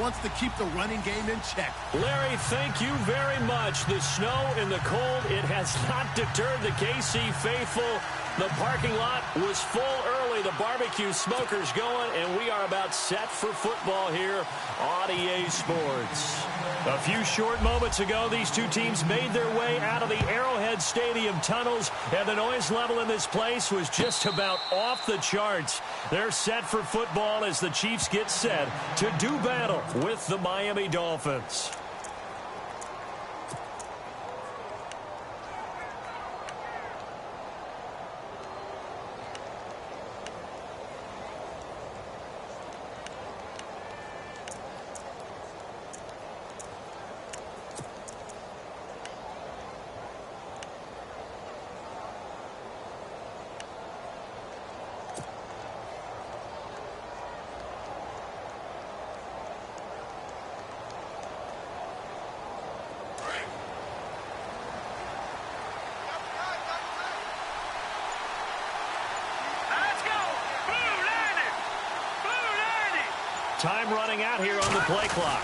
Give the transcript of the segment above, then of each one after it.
wants to keep the running game in check. Larry, thank you very much. The snow and the cold, it has not deterred the KC faithful. The parking lot was full early. The barbecue smoker's going, and we are about set for football here on EA Sports. A few short moments ago, these two teams made their way out of the Arrowhead Stadium tunnels, and the noise level in this place was just about off the charts. They're set for football as the Chiefs get set to do battle with the Miami Dolphins. Time running out here on the play clock.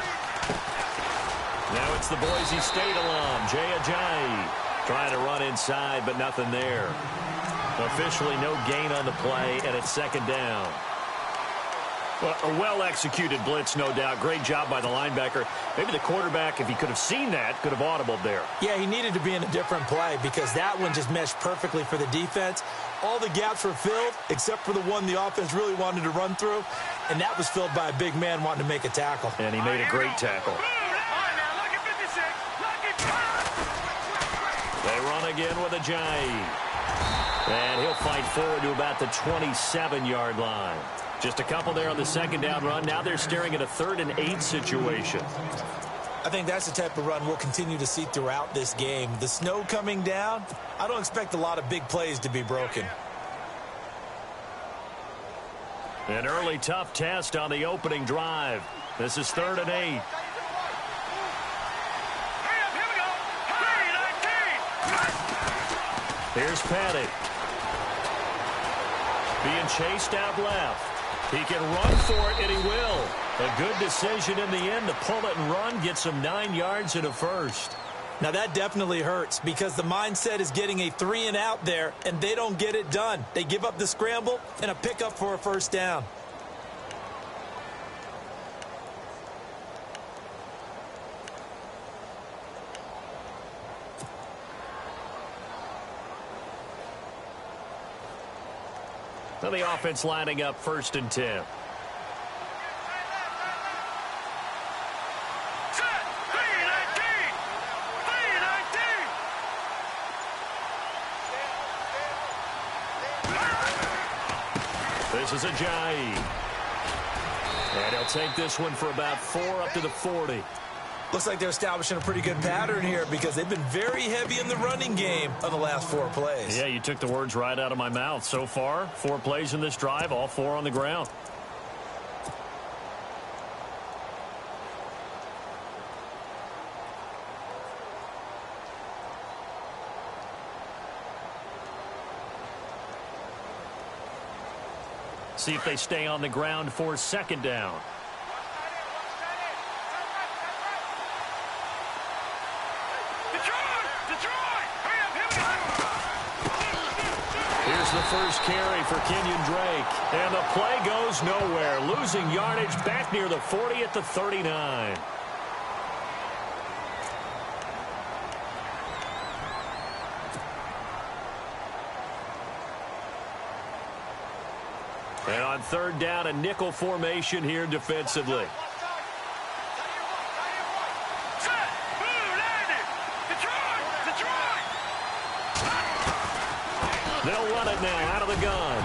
Now it's the Boise State alum, Jay Ajayi, trying to run inside, but nothing there. Officially no gain on the play, and it's second down. Well, a well-executed blitz, no doubt. Great job by the linebacker. Maybe the quarterback, if he could have seen that, could have audibled there. Yeah, he needed to be in a different play because that one just meshed perfectly for the defense. All the gaps were filled except for the one the offense really wanted to run through, and that was filled by a big man wanting to make a tackle. And he made a great tackle. They run again with Ajayi. And he'll fight forward to about the 27-yard line. Just a couple there on the second down run. Now they're staring at a 3rd and 8 situation. I think that's the type of run we'll continue to see throughout this game. The snow coming down, I don't expect a lot of big plays to be broken. An early tough test on the opening drive. This is 3rd and 8. Here's Petty. Being chased out left. He can run for it, and he will. A good decision in the end to pull it and run, get some 9 yards and a first. Now that definitely hurts because the mindset is getting a 3 and out there, and they don't get it done. They give up the scramble and a pickup for a first down. So the offense lining up 1st and 10. This is Ajayi. And he'll take this one for about 4 up to the 40. Looks like they're establishing a pretty good pattern here because they've been very heavy in the running game on the last 4 plays. Yeah, you took the words right out of my mouth. So far, 4 plays in this drive, all 4 on the ground. See if they stay on the ground for 2nd down. Here's the first carry for Kenyon Drake. And the play goes nowhere. Losing yardage back near the 40 at the 39. And on 3rd down, a nickel formation here defensively. They'll run it now out of the gun.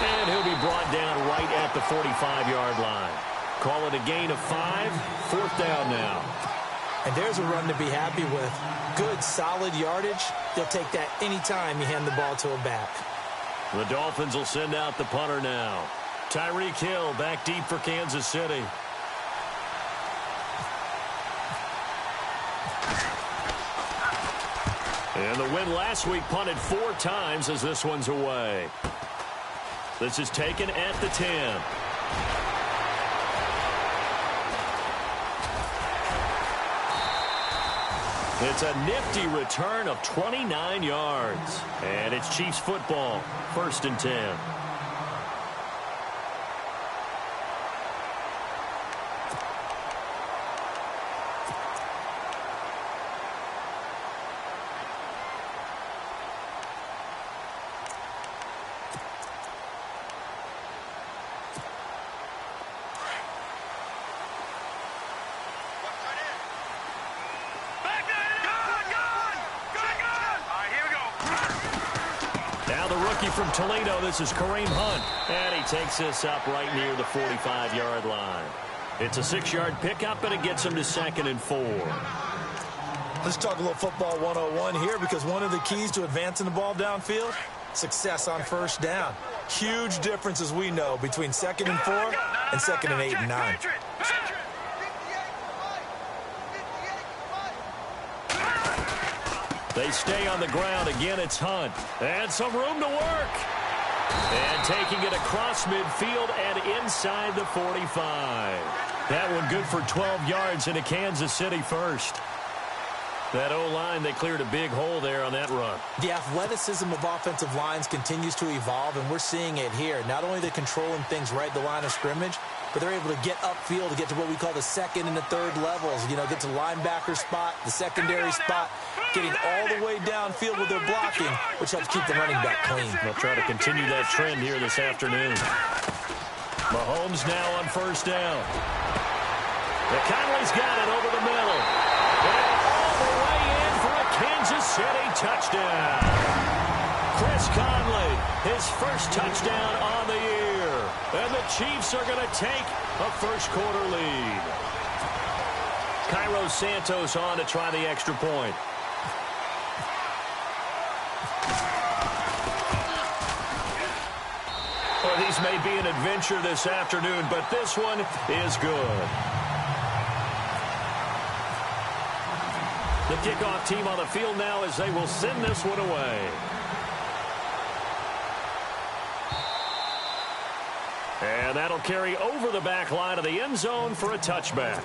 And he'll be brought down right at the 45-yard line. Call it a gain of 5. 4th down now. And there's a run to be happy with. Good, solid yardage. They'll take that anytime you hand the ball to a back. The Dolphins will send out the punter now. Tyreek Hill back deep for Kansas City. And the win last week punted 4 times as this one's away. This is taken at the 10. It's a nifty return of 29 yards. And it's Chiefs football, 1st and 10. From Toledo, this is Kareem Hunt, and he takes this up right near the 45-yard line. It's a 6-yard pickup, and it gets him to 2nd and 4. Let's talk a little football 101 here, because one of the keys to advancing the ball downfield, success on 1st down. Huge difference, as we know, between 2nd and 4 and 2nd and 8 and 9. They stay on the ground. Again, it's Hunt. And some room to work. And taking it across midfield and inside the 45. That one good for 12 yards into Kansas City 1st. That O-line, they cleared a big hole there on that run. The athleticism of offensive lines continues to evolve, and we're seeing it here. Not only are they controlling things right at the line of scrimmage, but they're able to get upfield to get to what we call the 2nd and the 3rd levels. You know, get to linebacker spot, the secondary spot, getting all the way downfield with their blocking, which helps keep the running back clean. They'll try to continue that trend here this afternoon. Mahomes now on 1st down. McConnelly's got it over the middle. And all the way in for a Kansas City touchdown. Chris Conley, his 1st touchdown on the year. And the Chiefs are going to take a 1st quarter lead. Cairo Santos on to try the extra point. Well, these may be an adventure this afternoon, but this one is good. The kickoff team on the field now as they will send this one away. And that'll carry over the back line of the end zone for a touchback.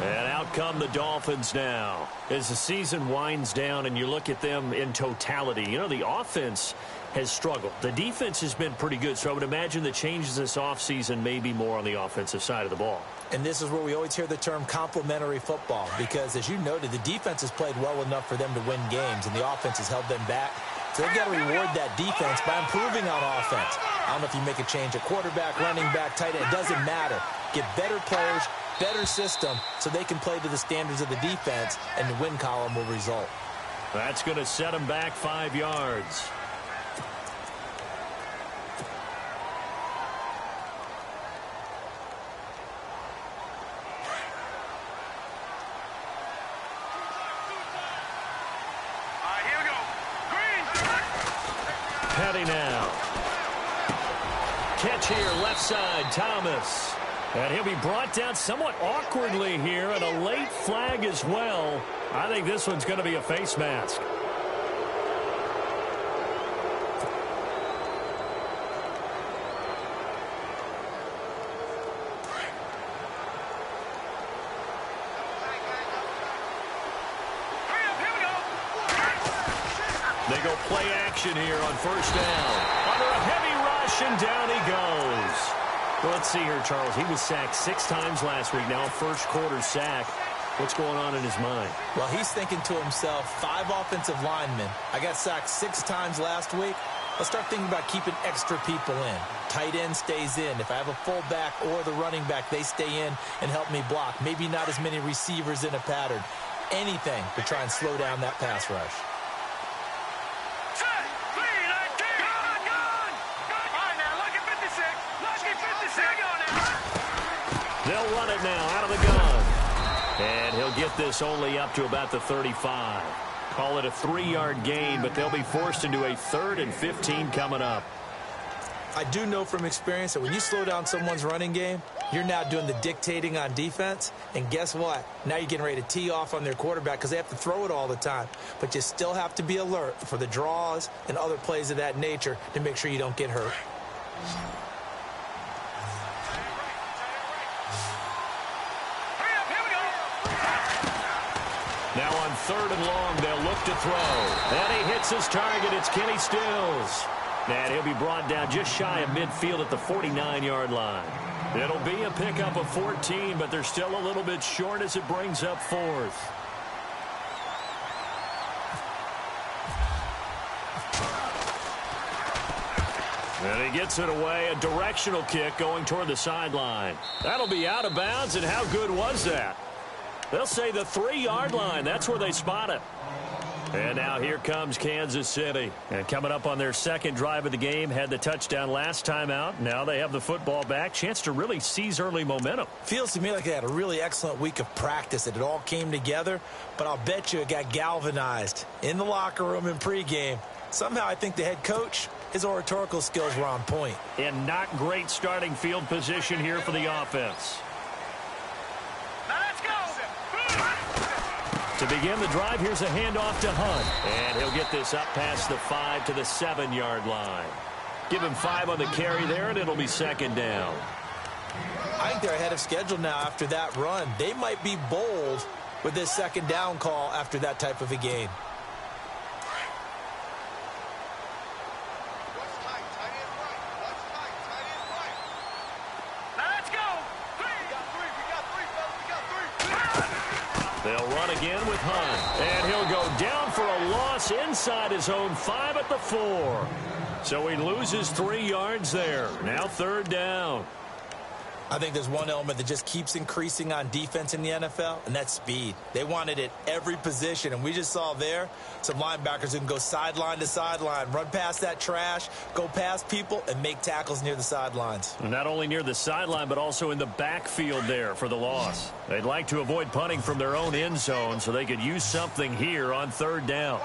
And out come the Dolphins now. As the season winds down and you look at them in totality, you know, the offense has struggled. The defense has been pretty good, so I would imagine the changes this offseason may be more on the offensive side of the ball. And this is where we always hear the term complementary football, because, as you noted, the defense has played well enough for them to win games, and the offense has held them back. So they've got to reward that defense by improving on offense. I don't know if you make a change at quarterback, running back, tight end. It doesn't matter. Get better players, better system, so they can play to the standards of the defense, and the win column will result. That's going to set them back 5 yards. Petty now. Catch here, left side, Thomas. And he'll be brought down somewhat awkwardly here, and a late flag as well. I think this one's going to be a face mask. They go play action here on 1st down. Under a heavy rush, and down he goes. Well, let's see here, Charles. He was sacked 6 times last week. Now a 1st quarter sack. What's going on in his mind? Well, he's thinking to himself, 5 offensive linemen. I got sacked 6 times last week. Let's start thinking about keeping extra people in. Tight end stays in. If I have a fullback or the running back, they stay in and help me block. Maybe not as many receivers in a pattern. Anything to try and slow down that pass rush. They'll run it now out of the gun. And he'll get this only up to about the 35. Call it a 3-yard gain, but they'll be forced into a 3rd and 15 coming up. I do know from experience that when you slow down someone's running game, you're now doing the dictating on defense. And guess what? Now you're getting ready to tee off on their quarterback because they have to throw it all the time. But you still have to be alert for the draws and other plays of that nature to make sure you don't get hurt. Now on 3rd and long, they'll look to throw. And he hits his target. It's Kenny Stills. And he'll be brought down just shy of midfield at the 49-yard line. It'll be a pickup of 14, but they're still a little bit short as it brings up 4th. And he gets it away, a directional kick going toward the sideline. That'll be out of bounds, and how good was that? They'll say the 3-yard line. That's where they spot it. And now here comes Kansas City. And coming up on their 2nd drive of the game, had the touchdown last time out. Now they have the football back. Chance to really seize early momentum. Feels to me like they had a really excellent week of practice. It all came together, but I'll bet you it got galvanized in the locker room in pregame. Somehow I think the head coach, his oratorical skills were on point. And not great starting field position here for the offense. To begin the drive, here's a handoff to Hunt. And he'll get this up past the 5 to the 7-yard line. Give him 5 on the carry there, and it'll be 2nd down. I think they're ahead of schedule now after that run. They might be bold with this 2nd down call after that type of a game. They'll run again with Hunt. And he'll go down for a loss inside his own 5 at the 4. So he loses 3 yards there. Now 3rd down. I think there's one element that just keeps increasing on defense in the NFL, and that's speed. They want it at every position, and we just saw there some linebackers who can go sideline to sideline, run past that trash, go past people, and make tackles near the sidelines. Not only near the sideline, but also in the backfield there for the loss. They'd like to avoid punting from their own end zone so they could use something here on 3rd down.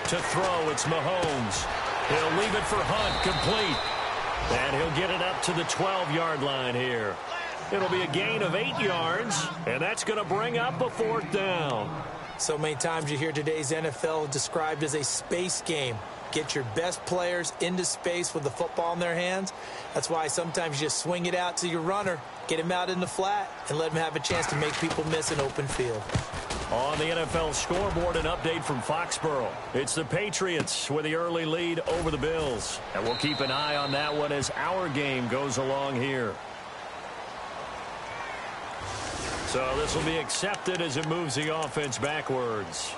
To throw, it's Mahomes. He'll leave it for Hunt, complete. And he'll get it up to the 12-yard line here. It'll be a gain of 8 yards, and that's going to bring up a 4th down. So many times you hear today's NFL described as a space game. Get your best players into space with the football in their hands. That's why sometimes you just swing it out to your runner, get him out in the flat, and let him have a chance to make people miss an open field. On the NFL scoreboard, an update from Foxborough. It's the Patriots with the early lead over the Bills. And we'll keep an eye on that one as our game goes along here. So this will be accepted as it moves the offense backwards.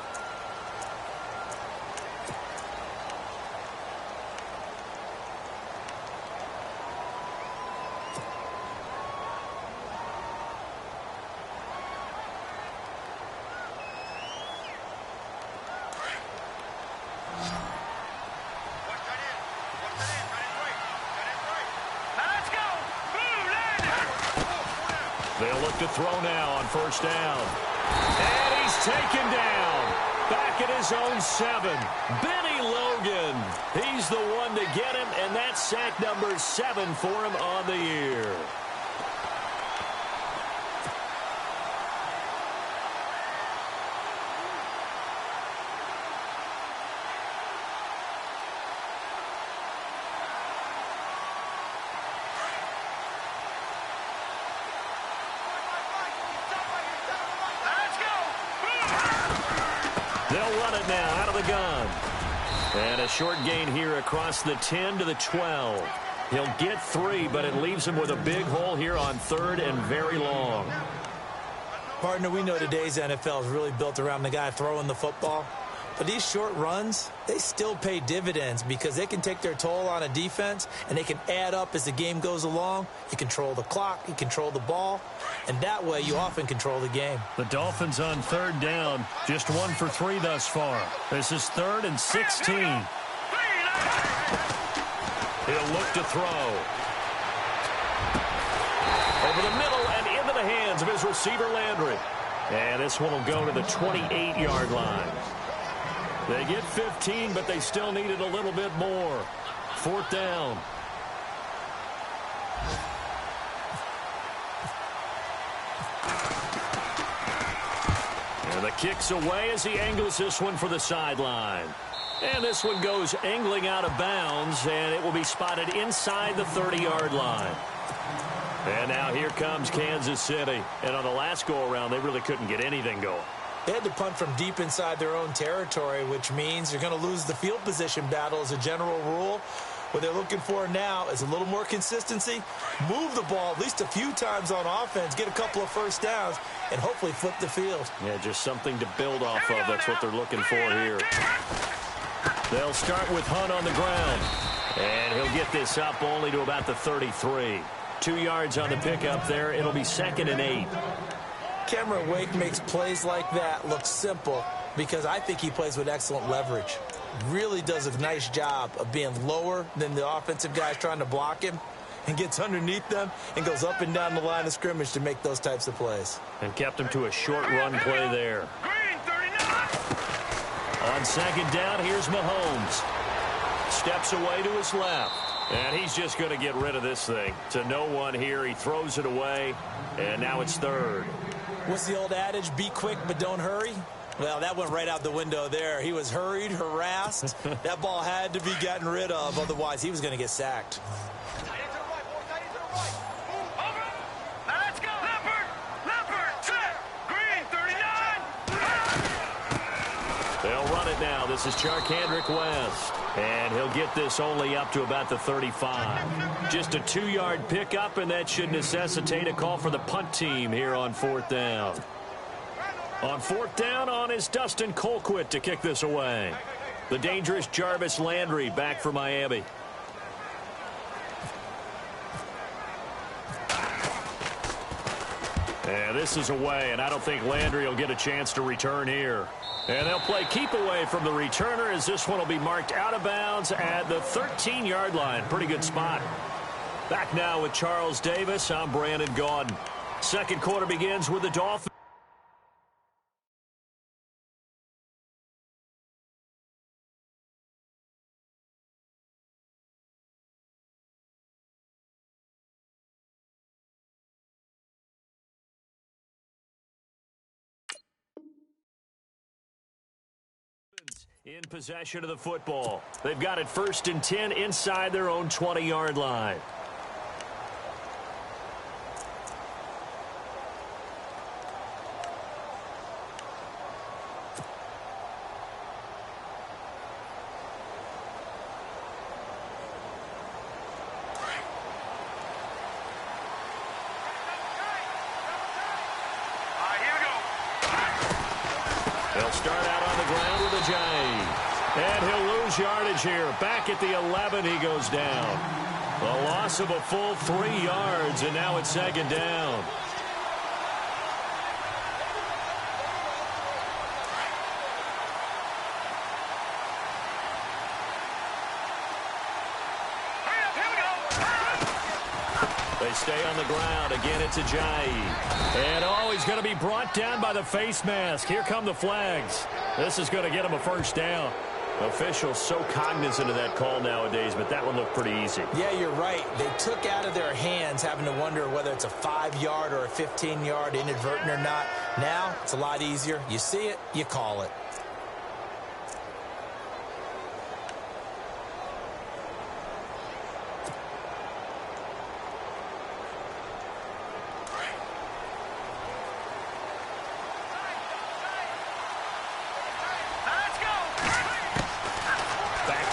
They'll look to throw now on 1st down. And he's taken down. Back at his own 7. Benny Logan. He's the one to get him, and that's sack number 7 for him on the year. They'll run it now out of the gun. And a short gain here across the 10 to the 12. He'll get 3, but it leaves him with a big hole here on 3rd and very long. Partner, we know today's NFL is really built around the guy throwing the football. But these short runs, they still pay dividends because they can take their toll on a defense, and they can add up as the game goes along. You control the clock, you control the ball, and that way you often control the game. The Dolphins on 3rd down, just 1 for 3 thus far. This is 3rd and 16. He'll look to throw. Over the middle and into the hands of his receiver, Landry. And this one will go to the 28-yard line. They get 15, but they still needed a little bit more. 4th down. And the kick's away as he angles this one for the sideline. And this one goes angling out of bounds, and it will be spotted inside the 30-yard line. And now here comes Kansas City. And on the last go-around, they really couldn't get anything going. They had to punt from deep inside their own territory, which means you're going to lose the field position battle as a general rule. What they're looking for now is a little more consistency, move the ball at least a few times on offense, get a couple of first downs, and hopefully flip the field. Yeah, just something to build off of. That's what they're looking for here. They'll start with Hunt on the ground. And he'll get this up only to about the 33. 2 yards on the pickup there. It'll be 2nd and 8. Cameron Wake makes plays like that look simple because I think he plays with excellent leverage. Really does a nice job of being lower than the offensive guys trying to block him and gets underneath them and goes up and down the line of scrimmage to make those types of plays. And kept him to a short run play there. On 2nd down, here's Mahomes. Steps away to his left. And he's just going to get rid of this thing. To no one here. He throws it away. And now it's 3rd. What's the old adage? Be quick, but don't hurry. Well, that went right out the window there. He was hurried, harassed. That ball had to be gotten rid of. Otherwise, he was going to get sacked. They'll run it now. This is Charkandrick West. And he'll get this only up to about the 35. Just a 2-yard pickup, and that should necessitate a call for the punt team here on 4th down. On 4th down, on is Dustin Colquitt to kick this away. The dangerous Jarvis Landry back for Miami. And this is away, and I don't think Landry will get a chance to return here. And they'll play keep away from the returner as this one will be marked out of bounds at the 13-yard line. Pretty good spot. Back now with Charles Davis. I'm Brandon Gaudin. Second quarter begins with the Dolphins. In possession of the football. They've got it 1st and 10 inside their own 20-yard line. They'll start out on the ground with a J. And he'll lose yardage here. Back at the 11, he goes down. A loss of a full 3 yards, and now it's 2nd down. They stay on the ground. Again, it's Ajayi. And he's going to be brought down by the face mask. Here come the flags. This is going to get him a 1st down. Officials so cognizant of that call nowadays, but that one looked pretty easy. Yeah, you're right. They took out of their hands having to wonder whether it's a 5-yard or a 15-yard inadvertent or not. Now, it's a lot easier. You see it, you call it.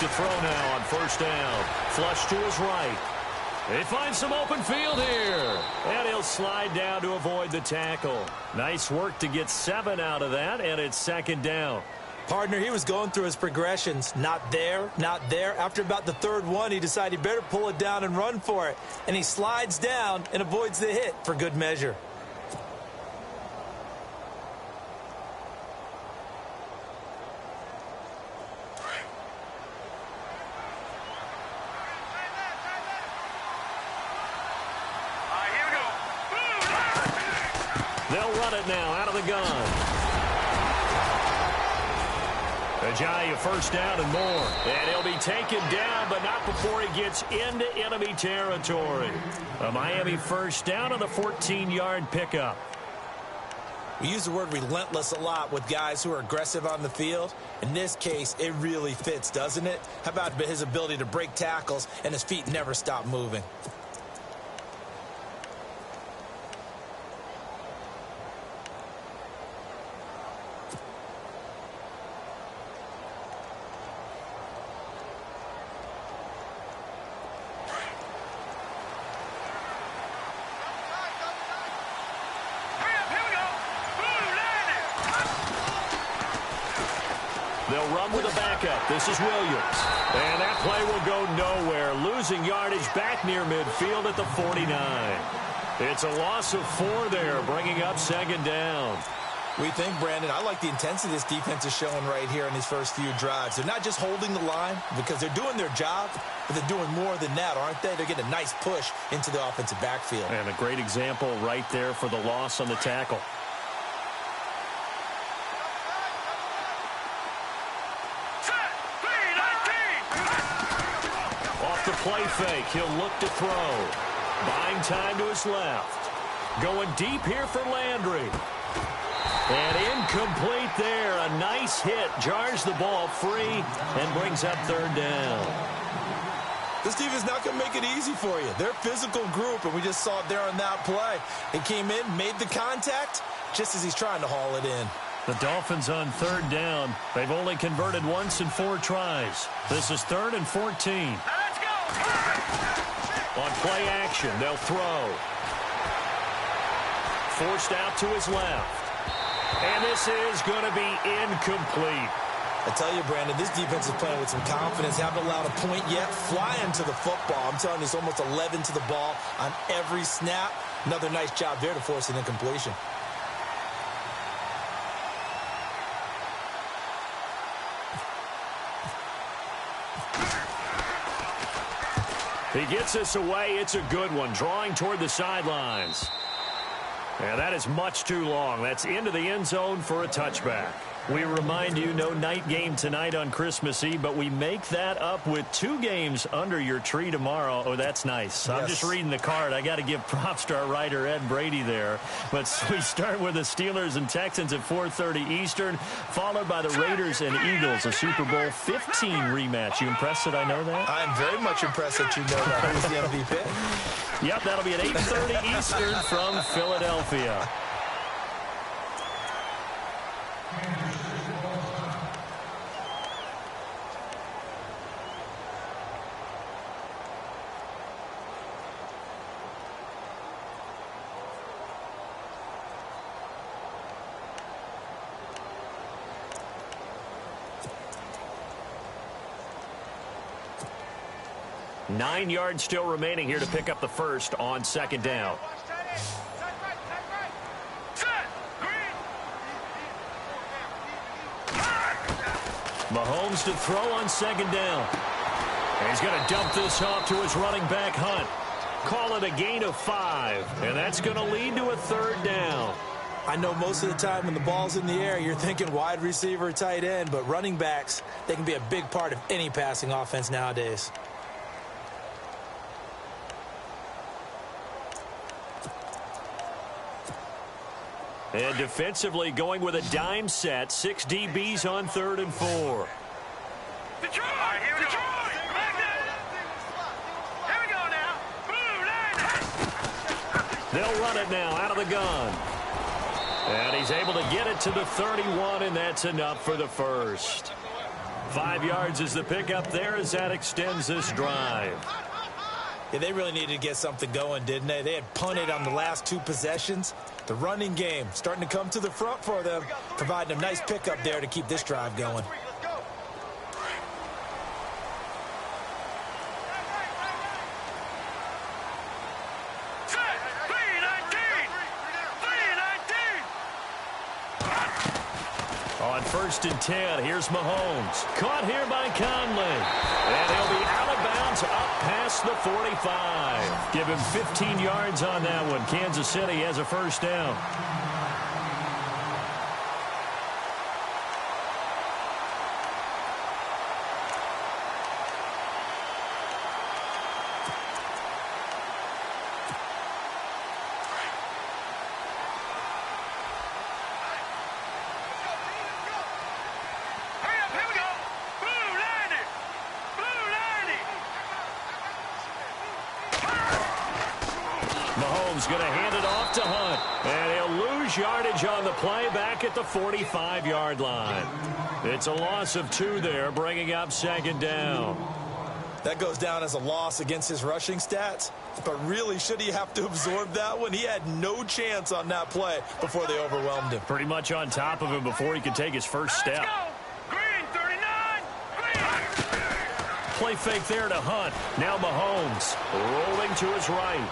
To throw now on 1st down. Flush to his right. They find some open field here. And he'll slide down to avoid the tackle. Nice work to get 7 out of that, and it's 2nd down. Partner, he was going through his progressions. Not there, not there. After about the 3rd one, he decided he better pull it down and run for it. And he slides down and avoids the hit for good measure. They'll run it now out of the gun. Ajayi, 1st down and more. And he'll be taken down, but not before he gets into enemy territory. A Miami 1st down on the 14-yard pickup. We use the word relentless a lot with guys who are aggressive on the field. In this case, it really fits, doesn't it? How about his ability to break tackles and his feet never stop moving? They'll run with a backup. This is Williams. And that play will go nowhere. Losing yardage back near midfield at the 49. It's a loss of 4 there, bringing up second down. We think, Brandon, I like the intensity this defense is showing right here in these first few drives. They're not just holding the line because they're doing their job, but they're doing more than that, aren't they? They're getting a nice push into the offensive backfield. And a great example right there for the loss on the tackle. Off the play fake, he'll look to throw. Buying time to his left. Going deep here for Landry. And incomplete there. A nice hit. Jars the ball free and brings up third down. This defense not going to make it easy for you. They're a physical group, and we just saw it there on that play. It came in, made the contact, just as he's trying to haul it in. The Dolphins on third down. They've only converted once in 4 tries. This is 3rd and 14. Let's go! On play action, they'll throw. Forced out to his left. And this is going to be incomplete. I tell you, Brandon, this defense is playing with some confidence. Haven't allowed a point yet. Flying to the football. I'm telling you, it's almost 11 to the ball on every snap. Another nice job there to force an incompletion. He gets this away. It's a good one. Drawing toward the sidelines. And that is much too long. That's into the end zone for a touchback. We remind you, no night game tonight on Christmas Eve, but we make that up with 2 games under your tree tomorrow. Oh, that's nice. Yes. I'm just reading the card. I got to give props to our writer, Ed Brady, there. But we start with the Steelers and Texans at 4:30 Eastern, followed by the Raiders and Eagles, a Super Bowl 15 rematch. You impressed that I know that? I'm very much impressed that you know that. Who's the MVP? Yep, that'll be at 8:30 Eastern from Philadelphia. Nine yards still remaining here to pick up the first on second down. Mahomes to throw on second down. And he's going to dump this off to his running back, Hunt. Call it a gain of 5, and that's going to lead to a third down. I know most of the time when the ball's in the air, you're thinking wide receiver, tight end, but running backs, they can be a big part of any passing offense nowadays. And defensively going with a dime set. 6 DBs on 3rd and 4. Detroit! Here we go. Here we go now. They'll run it now out of the gun. And he's able to get it to the 31, and that's enough for the first. 5 yards is the pickup there as that extends this drive. Yeah, they really needed to get something going, didn't they? They had punted on the last 2 possessions. The running game starting to come to the front for them, providing a nice pickup there to keep this drive going. On 1st and 10, here's Mahomes. Caught here by Conley. And he'll be out of bounds up past the 45. Give him 15 yards on that one. Kansas City has a first down. Going to hand it off to Hunt. And he'll lose yardage on the play back at the 45-yard line. It's a loss of 2 there, bringing up second down. That goes down as a loss against his rushing stats. But really, should he have to absorb that one? He had no chance on that play before they overwhelmed him. Pretty much on top of him before he could take his first step. Green 39. play fake there to Hunt. Now Mahomes rolling to his right.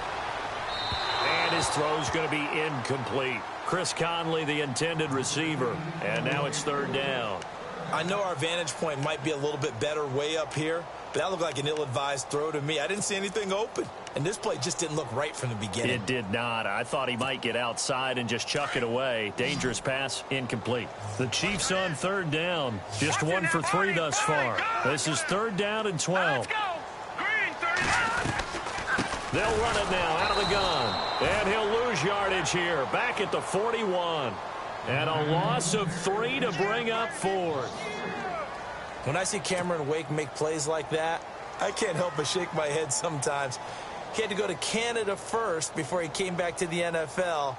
And his throw's going to be incomplete. Chris Conley, the intended receiver. And now it's third down. I know our vantage point might be a little bit better way up here, but that looked like an ill-advised throw to me. I didn't see anything open. And this play just didn't look right from the beginning. It did not. I thought he might get outside and just chuck it away. Dangerous pass, incomplete. The Chiefs on third down. Just 1 for 3 thus far. This is third down and 12. They'll run it now out of the gun. And he'll lose yardage here. Back at the 41. And a loss of 3 to bring up fourth. When I see Cameron Wake make plays like that, I can't help but shake my head sometimes. He had to go to Canada first before he came back to the NFL,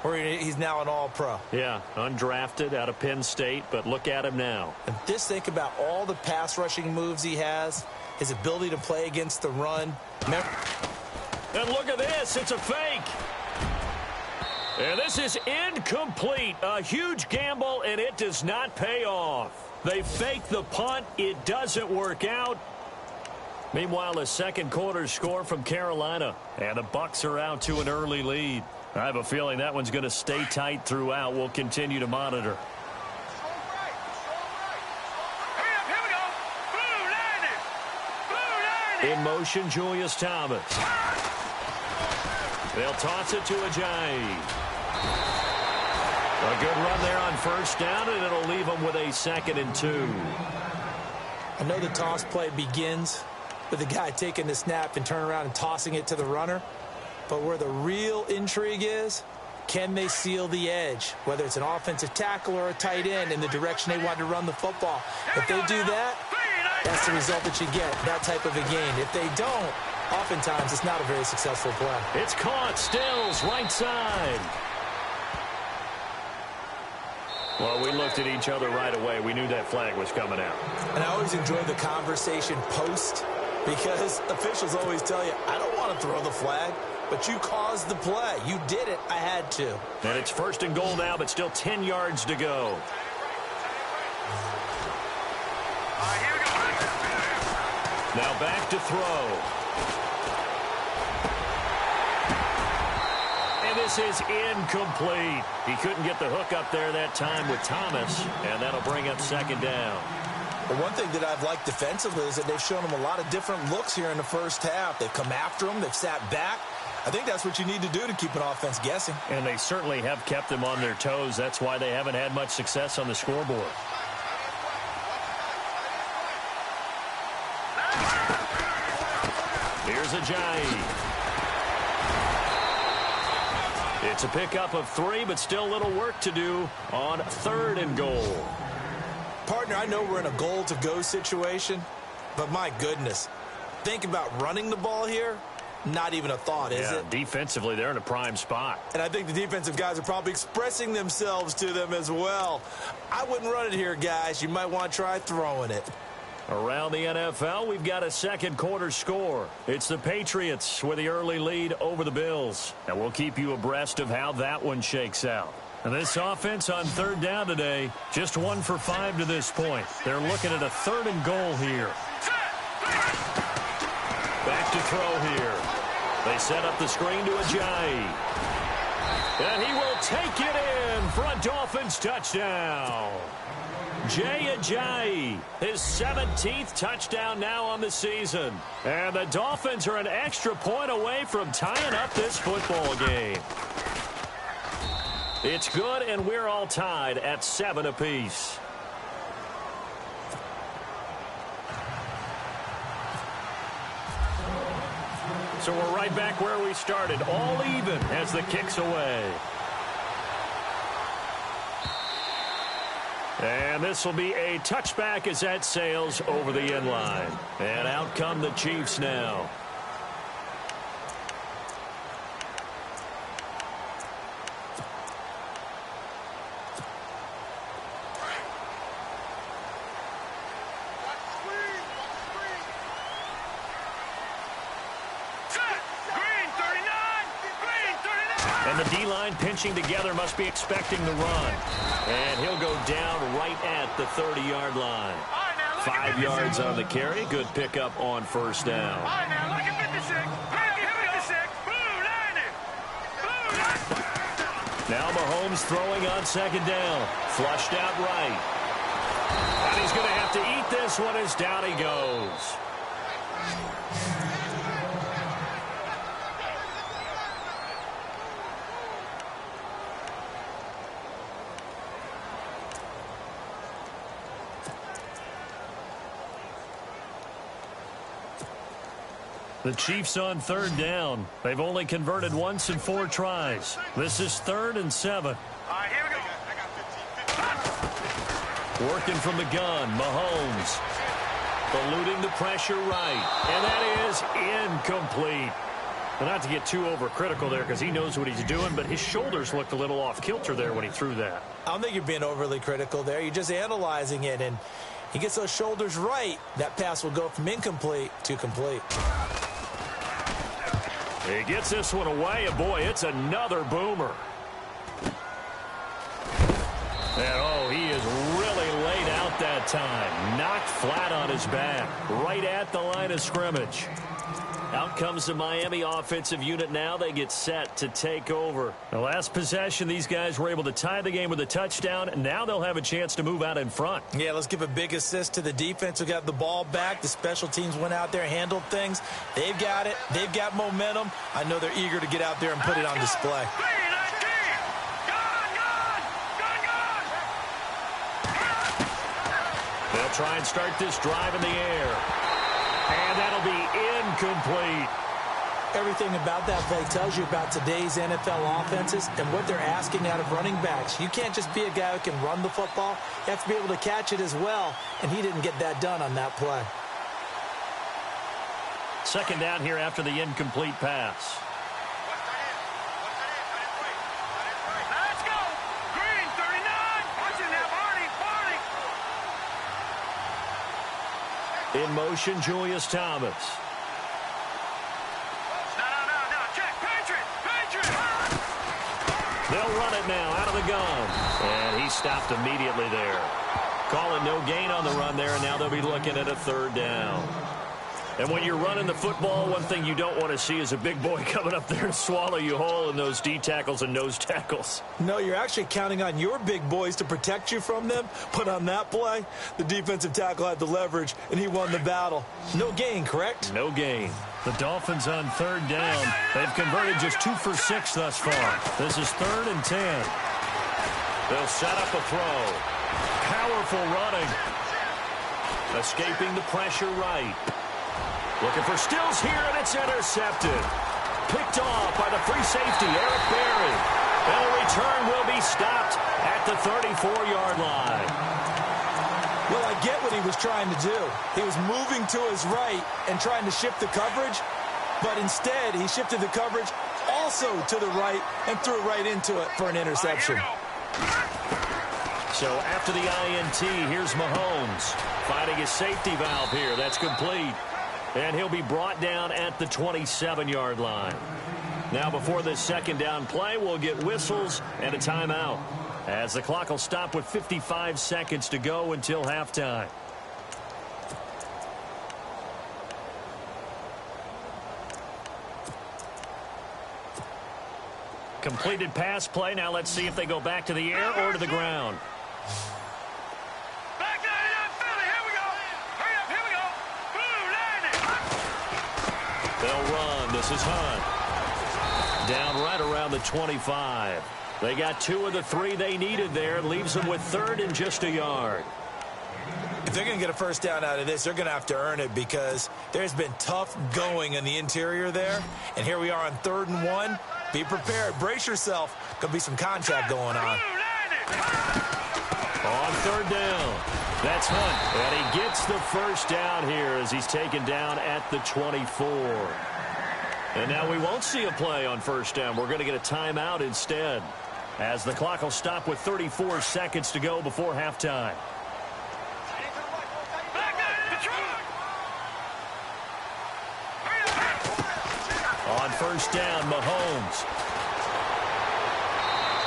where he's now an All-Pro. Yeah, undrafted out of Penn State, but look at him now. And just think about all the pass rushing moves he has, his ability to play against the run. And look at this, it's a fake. And this is incomplete. A huge gamble, and it does not pay off. They fake the punt. It doesn't work out. Meanwhile, the second quarter score from Carolina. And the Bucs are out to an early lead. I have a feeling that one's going to stay tight throughout. We'll continue to monitor. In motion, Julius Thomas. They'll toss it to Ajayi. A good run there on first down, and it'll leave them with a 2nd and 2. I know the toss play begins with the guy taking the snap and turning around and tossing it to the runner. But where the real intrigue is, can they seal the edge, whether it's an offensive tackle or a tight end, in the direction they want to run the football? If they do that, that's the result that you get, that type of a gain. If they don't, oftentimes it's not a very successful play. It's caught. Stills, right side. Well, we looked at each other right away. We knew that flag was coming out. And I always enjoy the conversation post, because officials always tell you, I don't want to throw the flag, but you caused the play. You did it. I had to. And it's 1st and goal now, but still 10 yards to go. Now back to throw. And this is incomplete. He couldn't get the hook up there that time with Thomas, and that'll bring up 2nd down. Well, one thing that I've liked defensively is that they've shown him a lot of different looks here in the first half. They've come after him. They've sat back. I think that's what you need to do to keep an offense guessing. And they certainly have kept them on their toes. That's why they haven't had much success on the scoreboard. Here's Ajayi. It's a pickup of 3, but still a little work to do on 3rd and goal. Partner, I know we're in a goal-to-go situation, but my goodness, think about running the ball here. Not even a thought, is it? Defensively, they're in a prime spot. And I think the defensive guys are probably expressing themselves to them as well. I wouldn't run it here, guys. You might want to try throwing it. Around the NFL, we've got a second quarter score. It's the Patriots with the early lead over the Bills. And we'll keep you abreast of how that one shakes out. And this offense on 3rd down today, just 1 for 5 to this point. They're looking at a 3rd and goal here. Back to throw here. They set up the screen to Ajayi. And he will take it in for a Dolphins touchdown. Jay Ajayi, his 17th touchdown now on the season. And the Dolphins are an extra point away from tying up this football game. It's good, and we're all tied at 7 apiece. So we're right back where we started, all even as the kick's away. And this will be a touchback as that sails over the end line. And out come the Chiefs now. And the D-line pinching together must be expecting the run. And he'll go down right at the 30-yard line. 5 yards on the carry. Good pickup on first down. All right, now, look at 56. Now Mahomes throwing on second down. Flushed out right. And he's going to have to eat this one as down he goes. The Chiefs on third down. They've only converted once in 4 tries. This is 3rd and 7. All right, here we go. Working from the gun, Mahomes. Eluding the pressure right. And that is incomplete. Well, not to get too overcritical there because he knows what he's doing, but his shoulders looked a little off kilter there when he threw that. I don't think you're being overly critical there. You're just analyzing it, and he gets those shoulders right. That pass will go from incomplete to complete. He gets this one away, and boy, it's another boomer. And oh, he is really laid out that time. Knocked flat on his back, right at the line of scrimmage. Out comes the Miami offensive unit now. They get set to take over. The last possession, these guys were able to tie the game with a touchdown. Now they'll have a chance to move out in front. Yeah, let's give a big assist to the defense who got the ball back. The special teams went out there, handled things. They've got it. They've got momentum. I know they're eager to get out there and put it on display. They'll try and start this drive in the air. And that'll be incomplete. Everything about that play tells you about today's NFL offenses and what they're asking out of running backs. You can't just be a guy who can run the football. You have to be able to catch it as well, and he didn't get that done on that play. Second down here after the incomplete pass. Let's go. Green, 39. Watch it now, Barney. In motion, Julius Thomas. No. Check. Patriot. They'll run it now out of the gun. And he stopped immediately there. Calling no gain on the run there, and now they'll be looking at a 3rd down. And when you're running the football, one thing you don't want to see is a big boy coming up there and swallow you whole in those D tackles and nose tackles. No, you're actually counting on your big boys to protect you from them. But on that play, the defensive tackle had the leverage, and he won the battle. No gain, correct? No gain. The Dolphins on 3rd down. They've converted just 2 for 6 thus far. This is 3rd and 10. They'll set up a throw. Powerful running. Escaping the pressure right. Looking for Stills here, and it's intercepted. Picked off by the free safety, Eric Berry. And the return will be stopped at the 34-yard line. Well, I get what he was trying to do. He was moving to his right and trying to shift the coverage, but instead he shifted the coverage also to the right and threw right into it for an interception. So after the INT, here's Mahomes finding his safety valve here. That's complete. And he'll be brought down at the 27-yard line. Now before this second down play, we'll get whistles and a timeout, as the clock will stop with 55 seconds to go until halftime. Completed pass play. Now let's see if they go back to the air or to the ground. Back to Philly. Here we go. Hurry up. Here we go. Blue, landing. They'll run. This is Hunt. Down right around the 25. They got 2 of the 3 they needed there. Leaves them with 3rd and just a yard. If they're going to get a first down out of this, they're going to have to earn it because there's been tough going in the interior there. And here we are on 3rd and 1. Be prepared. Brace yourself. Could be some contact going on. On 3rd down. That's Hunt. And he gets the first down here as he's taken down at the 24. And now we won't see a play on first down. We're going to get a timeout instead, as the clock will stop with 34 seconds to go before halftime. On first down, Mahomes.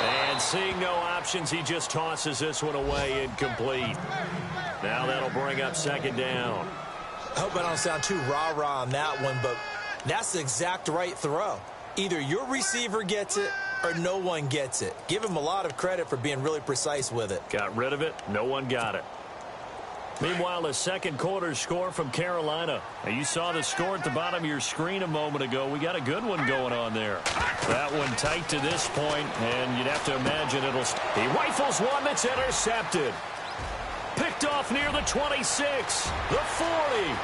And seeing no options, he just tosses this one away incomplete. Now that'll bring up second down. I hope I don't sound too rah-rah on that one, but that's the exact right throw. Either your receiver gets it or no one gets it. Give him a lot of credit for being really precise with it. Got rid of it. No one got it. Meanwhile, the second quarter score from Carolina. Now, you saw the score at the bottom of your screen a moment ago. We got a good one going on there. That one tight to this point, and you'd have to imagine it'll... He rifles one that's intercepted. Picked off near the 26, the 40.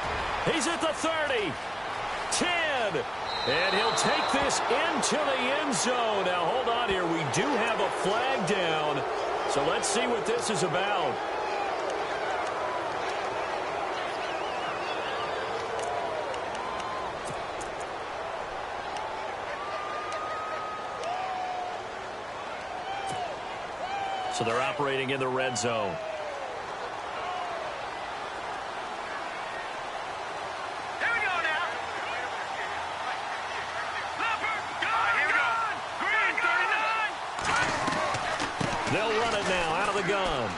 He's at the 30, 10. And he'll take this into the end zone. Now, hold on here. We do have a flag down. So let's see what this is about. So they're operating in the red zone. Here we go now. Here we go. Green 39. They'll run it now out of the gun.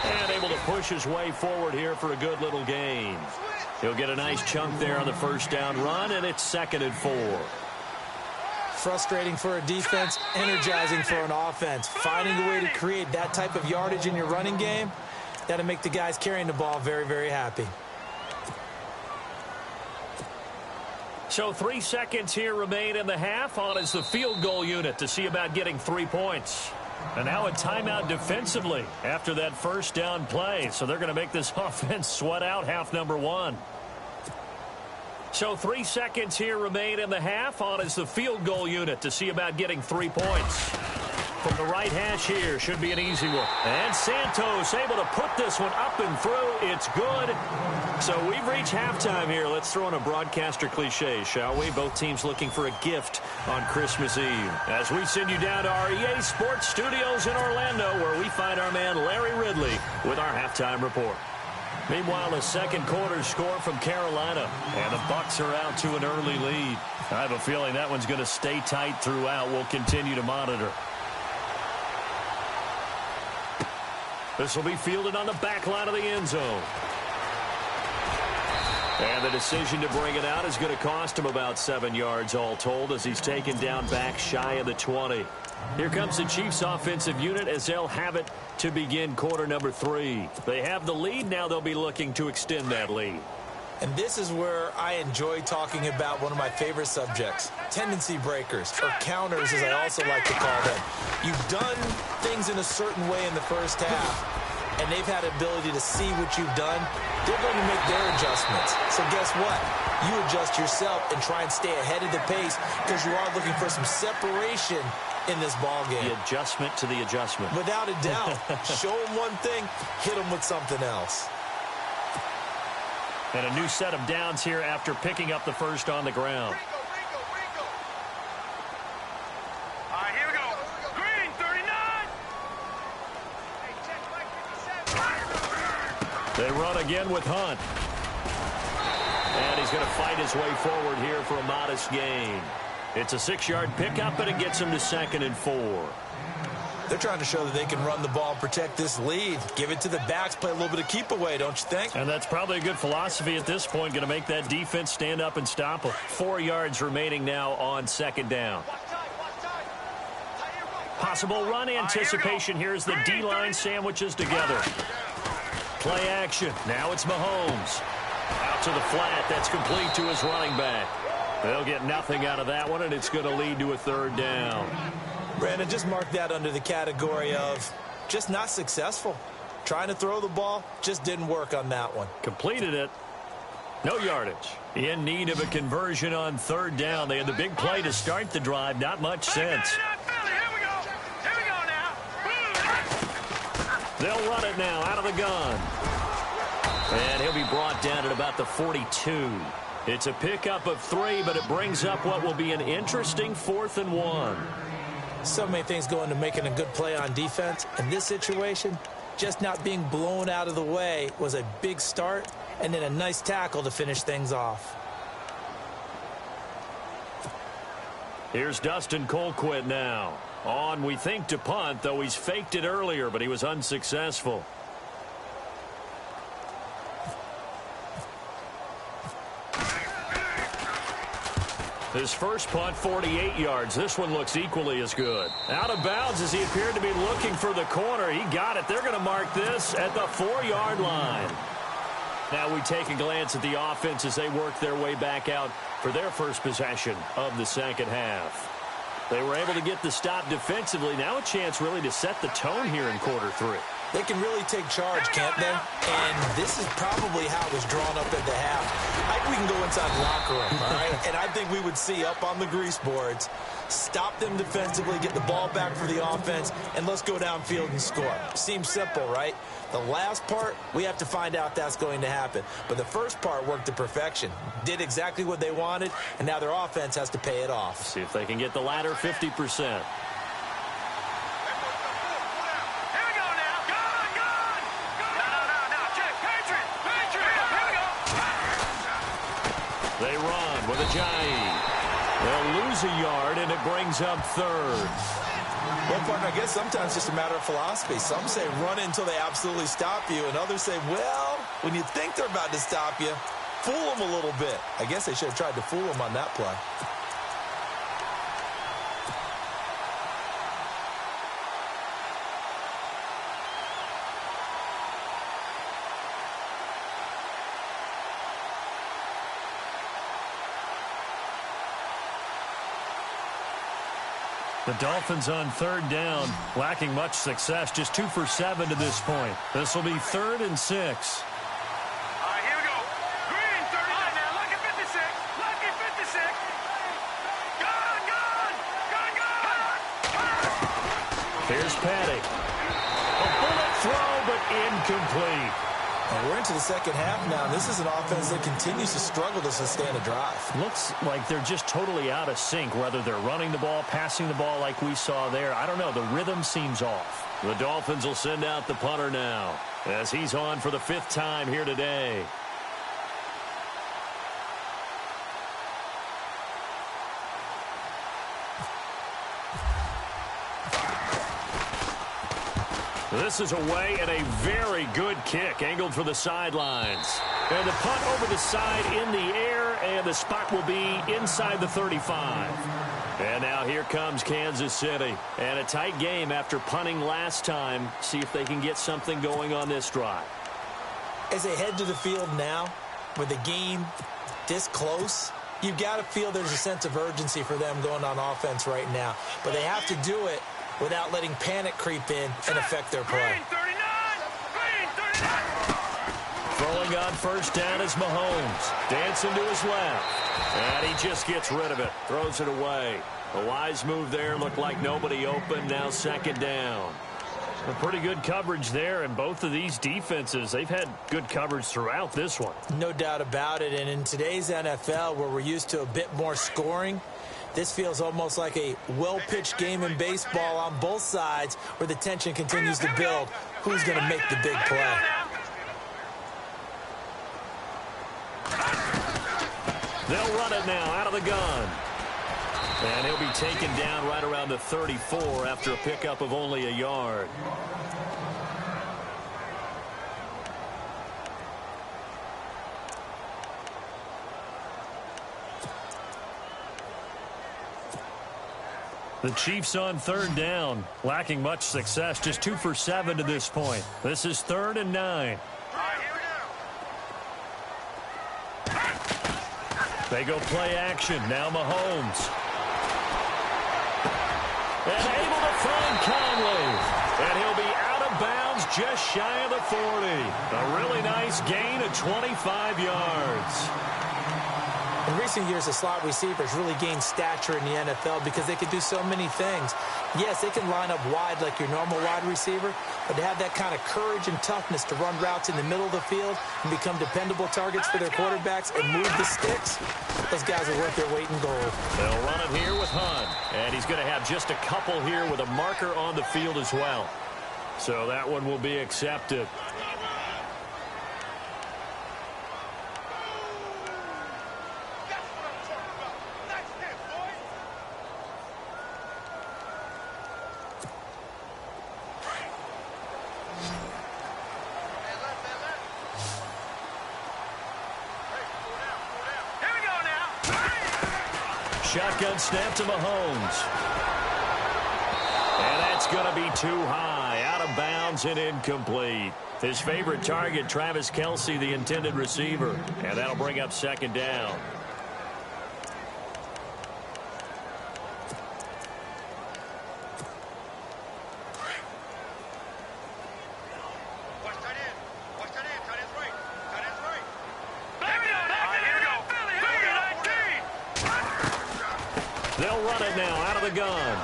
And able to push his way forward here for a good little gain. He'll get a nice chunk there on the first down run, and it's 2nd and 4. Frustrating for a defense, energizing for an offense. Finding a way to create that type of yardage in your running game, that'll make the guys carrying the ball very, very happy. So 3 seconds here remain in the half. On is the field goal unit to see about getting 3 points. And now a timeout defensively after that first down play. So they're going to make this offense sweat out half number 1. So 3 seconds here remain in the half. On is the field goal unit to see about getting 3 points. From the right hash here, should be an easy one. And Santos able to put this one up and through. It's good. So we've reached halftime here. Let's throw in a broadcaster cliche, shall we? Both teams looking for a gift on Christmas Eve. As we send you down to our EA Sports Studios in Orlando, where we find our man Larry Ridley with our halftime report. Meanwhile, a second quarter score from Carolina, and the Bucs are out to an early lead. I have a feeling that one's going to stay tight throughout. We'll continue to monitor. This will be fielded on the back line of the end zone. And the decision to bring it out is going to cost him about 7 yards all told, as he's taken down back shy of the 20. Here comes the Chiefs offensive unit as they'll have it to begin quarter number 3. They have the lead. Now they'll be looking to extend that lead. And this is where I enjoy talking about one of my favorite subjects, tendency breakers, or counters as I also like to call them. You've done things in a certain way in the first half, and they've had ability to see what you've done. They're going to make their adjustments. So guess what? You adjust yourself and try and stay ahead of the pace, because you are looking for some separation in this ball game. The adjustment to the adjustment. Without a doubt. Show them one thing, hit them with something else. And a new set of downs here after picking up the first on the ground. All right, here we go. Green 39. They run again with Hunt. And he's going to fight his way forward here for a modest gain. It's a 6-yard pickup, and it gets him to 2nd and 4. They're trying to show that they can run the ball and protect this lead. Give it to the backs, play a little bit of keep away, don't you think? And that's probably a good philosophy at this point. Going to make that defense stand up and stop them. 4 yards remaining now on 2nd down. Possible run anticipation here as the D-line sandwiches together. Play action. Now it's Mahomes. Out to the flat. That's complete to his running back. They'll get nothing out of that one, and it's going to lead to a 3rd down. Brandon, just mark that under the category of just not successful. Trying to throw the ball, just didn't work on that one. Completed it. No yardage. In need of a conversion on 3rd down. They had the big play to start the drive. Not much sense. Here we go. Here we go now. They'll run it now out of the gun. And he'll be brought down at about the 42. It's a pickup of 3, but it brings up what will be an interesting 4th and 1. So many things go into making a good play on defense. In this situation, just not being blown out of the way was a big start, and then a nice tackle to finish things off. Here's Dustin Colquitt now. On, we think, to punt, though he's faked it earlier, but he was unsuccessful. His first punt, 48 yards. This one looks equally as good. Out of bounds as he appeared to be looking for the corner. He got it. They're going to mark this at the 4-yard line. Now we take a glance at the offense as they work their way back out for their first possession of the second half. They were able to get the stop defensively. Now a chance really to set the tone here in quarter 3. They can really take charge, can't they? And this is probably how it was drawn up at the half. I think we can go inside the locker room, all right? And I think we would see up on the grease boards, stop them defensively, get the ball back for the offense, and let's go downfield and score. Seems simple, right? The last part, we have to find out that's going to happen. But the first part worked to perfection. Did exactly what they wanted, and now their offense has to pay it off. See if they can get the latter 50%. They run with Ajayi. They'll lose a yard, and it brings up third. Well, partner, I guess sometimes it's just a matter of philosophy. Some say run until they absolutely stop you, and others say, well, when you think they're about to stop you, fool them a little bit. I guess they should have tried to fool them on that play. The Dolphins on third down, lacking much success, just 2 for 7 to this point. This will be 3rd and 6. All right, here we go. Green, 39 now. Lucky 56. Lucky 56. Gun. Here's Paddock. A bullet throw, but incomplete. And we're into the second half now. This is an offense that continues to struggle to sustain a drive. Looks like they're just totally out of sync, whether they're running the ball, passing the ball like we saw there. I don't know. The rhythm seems off. The Dolphins will send out the punter now as he's on for the 5th time here today. This is away and a very good kick, angled for the sidelines. And the punt over the side in the air, and the spot will be inside the 35. And now here comes Kansas City. And a tight game after punting last time. See if they can get something going on this drive. As they head to the field now, with the game this close, you've got to feel there's a sense of urgency for them going on offense right now. But they have to do it without letting panic creep in and affect their play. Green, 39. Throwing on first down is Mahomes. Dancing to his left. And he just gets rid of it. Throws it away. A wise move there. Looked like nobody open. Now 2nd down. A pretty good coverage there, and both of these defenses, they've had good coverage throughout this one. No doubt about it. And in today's NFL, where we're used to a bit more scoring, this feels almost like a well-pitched game in baseball on both sides where the tension continues to build. Who's going to make the big play? They'll run it now out of the gun. And he'll be taken down right around the 34 after a pickup of only a yard. The Chiefs on 3rd down, lacking much success, just 2 for 7 to this point. This is 3rd and 9. They go play action. Now Mahomes. And able to find Conley. And he'll be out of bounds just shy of the 40. A really nice gain of 25 yards. In recent years, the slot receivers really gained stature in the NFL because they can do so many things. Yes, they can line up wide like your normal wide receiver, but to have that kind of courage and toughness to run routes in the middle of the field and become dependable targets for their quarterbacks and move the sticks, those guys are worth their weight in gold. They'll run it here with Hunt, and he's going to have just a couple here with a marker on the field as well. So that one will be accepted. shotgun snap to Mahomes. And that's going to be too high, out of bounds and incomplete. His favorite target, Travis Kelce, the intended receiver. And that'll bring up second down. They'll run it now out of the gun.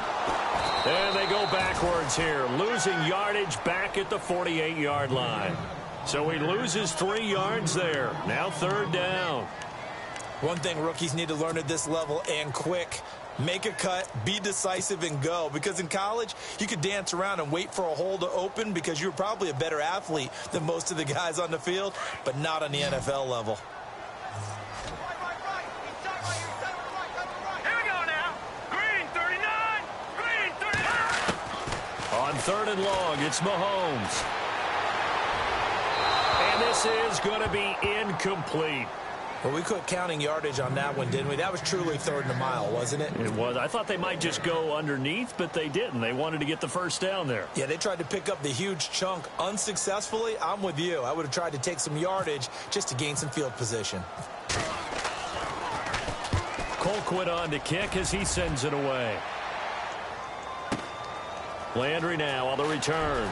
And they go backwards here, losing yardage back at the 48-yard line. So he loses 3 yards there. Now third down. One thing rookies need to learn at this level, and quick: make a cut, be decisive, and go. Because in college, you could dance around and wait for a hole to open because you're probably a better athlete than most of the guys on the field, but not on the NFL level. On third and long, it's Mahomes. And this is going to be incomplete. Well, we quit counting yardage on that one, didn't we? That was truly third and a mile, wasn't it? It was. I thought they might just go underneath, but they didn't. They wanted to get the first down there. Yeah, they tried to pick up the huge chunk unsuccessfully. I'm with you. I would have tried to take some yardage just to gain some field position. Colquitt on to kick as he sends it away. Landry now on the return.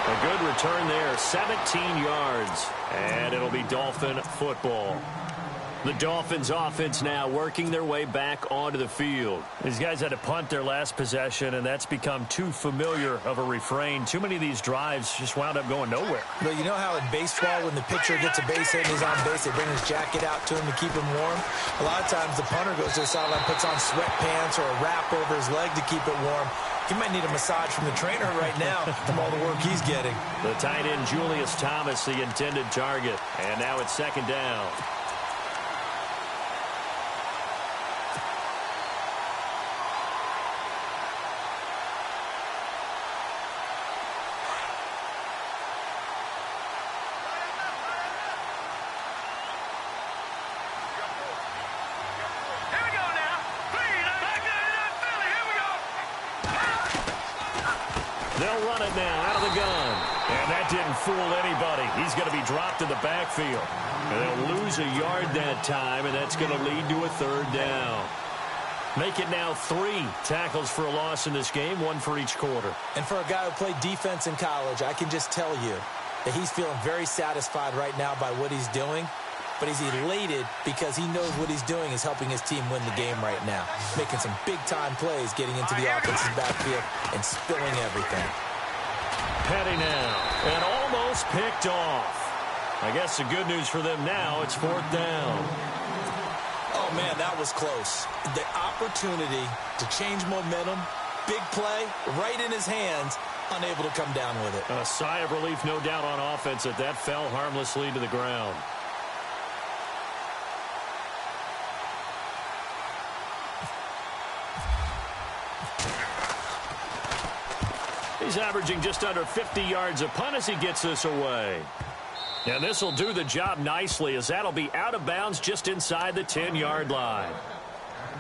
A good return there, 17 yards. And it'll be Dolphin football. The Dolphins offense now working their way back onto the field. These guys had to punt their last possession, and that's become too familiar of a refrain. Too many of these drives just wound up going nowhere. But you know how in baseball, when the pitcher gets a base hit and he's on base, they bring his jacket out to him to keep him warm? A lot of times the punter goes to the sideline, puts on sweatpants or a wrap over his leg to keep it warm. He might need a massage from the trainer right now from all the work he's getting. The tight end, Julius Thomas, the intended target. And now it's second down. They'll run it now out of the gun. And that didn't fool anybody. He's going to be dropped in the backfield. And they'll lose a yard that time, and that's going to lead to a third down. Make it now 3 tackles for a loss in this game, 1 for each quarter. And for a guy who played defense in college, I can just tell you that he's feeling very satisfied right now by what he's doing. But he's elated because he knows what he's doing is helping his team win the game right now. Making some big-time plays, getting into the offensive backfield and spilling everything. Petty now, and almost picked off. I guess the good news for them now, it's fourth down. Oh, man, that was close. The opportunity to change momentum, big play, right in his hands, unable to come down with it. A sigh of relief, no doubt, on offense that fell harmlessly to the ground. He's averaging just under 50 yards a punt as he gets this away. And this will do the job nicely, as that'll be out of bounds just inside the 10-yard line.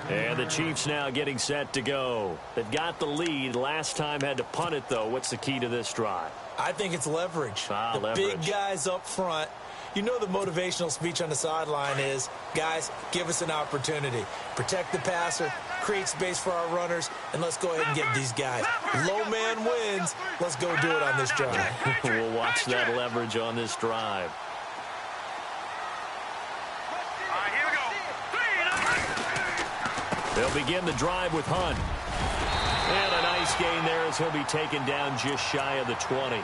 And the Chiefs now getting set to go. They've got the lead. Last time had to punt it, though. What's the key to this drive? I think it's leverage. The leverage. Big guys up front. You know the motivational speech on the sideline is, guys, give us an opportunity. Protect the passer, create space for our runners, and let's go ahead and get these guys. Low man wins. Let's go do it on this drive. We'll watch that leverage on this drive. Here we go. They'll begin the drive with Hunt. And a nice gain there as he'll be taken down just shy of the 20.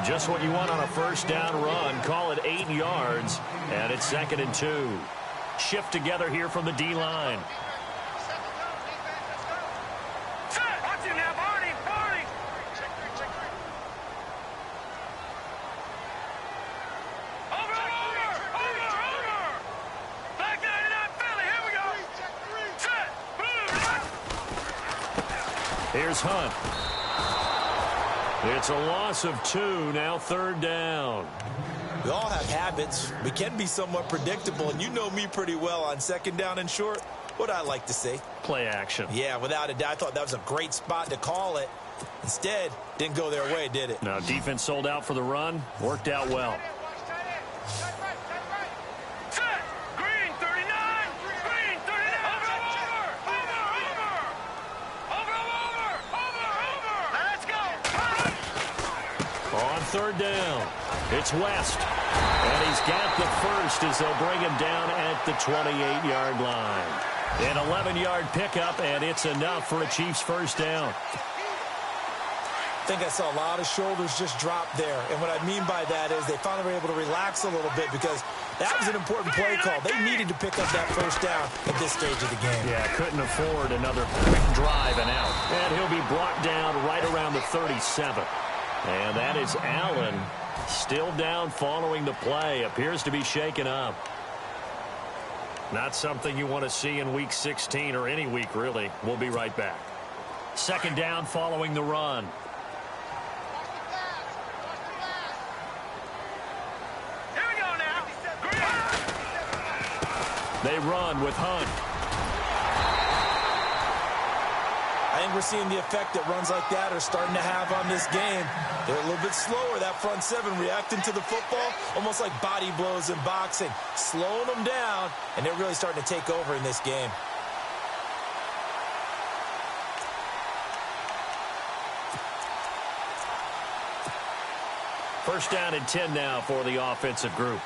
Just what you want on a first down run. Call it 8 yards. And it's 2nd and 2. Shift together here from the D-line. Watch him now, Barney. Over. Back 99, Philly. Here we go. Set. Here's Hunt. It's a loss of 2, now third down. We all have habits. We can be somewhat predictable, and you know me pretty well on second down and short. What I like to see. Play action. Yeah, without a doubt. I thought that was a great spot to call it. Instead, didn't go their way, did it? Now, defense sold out for the run. Worked out well. Set. Green 39. Green 39. Over. Let's go. On third down, it's West. And he's got the first as they'll bring him down at the 28-yard line. An 11-yard pickup, and it's enough for a Chiefs first down. I think I saw a lot of shoulders just drop there. And what I mean by that is they finally were able to relax a little bit because that was an important play call. They needed to pick up that first down at this stage of the game. Yeah, couldn't afford another quick drive and out. And he'll be brought down right around the 37. And that is Allen still down following the play. Appears to be shaken up. Not something you want to see in Week 16 or any week, really. We'll be right back. Second down following the run. Here we go now. They run with Hunt. I think we're seeing the effect that runs like that are starting to have on this game. They're a little bit slower, that front seven, reacting to the football, almost like body blows in boxing, slowing them down, and they're really starting to take over in this game. First down and 10 now for the offensive group.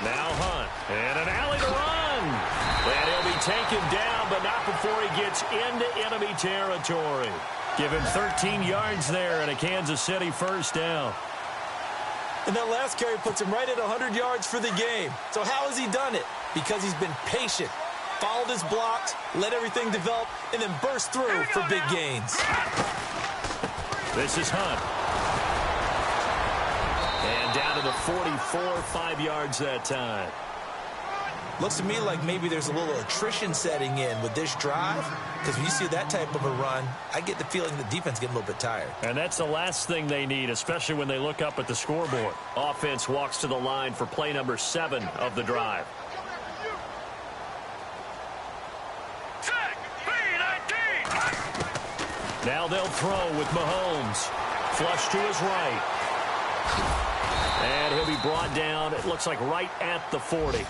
Now Hunt, and an alley to run. And he'll be taken down, but not before he gets into enemy territory. Give him 13 yards there and a Kansas City first down. And that last carry puts him right at 100 yards for the game. So how has he done it? Because he's been patient, followed his blocks, let everything develop, and then burst through for big gains. This is Hunt. And down to the 44, 5 yards that time. Looks to me like maybe there's a little attrition setting in with this drive, because when you see that type of a run, I get the feeling the defense getting a little bit tired. And that's the last thing they need, especially when they look up at the scoreboard. Offense walks to the line for play number 7 of the drive. Now they'll throw with Mahomes. Flush to his right. And he'll be brought down, it looks like right at the 40.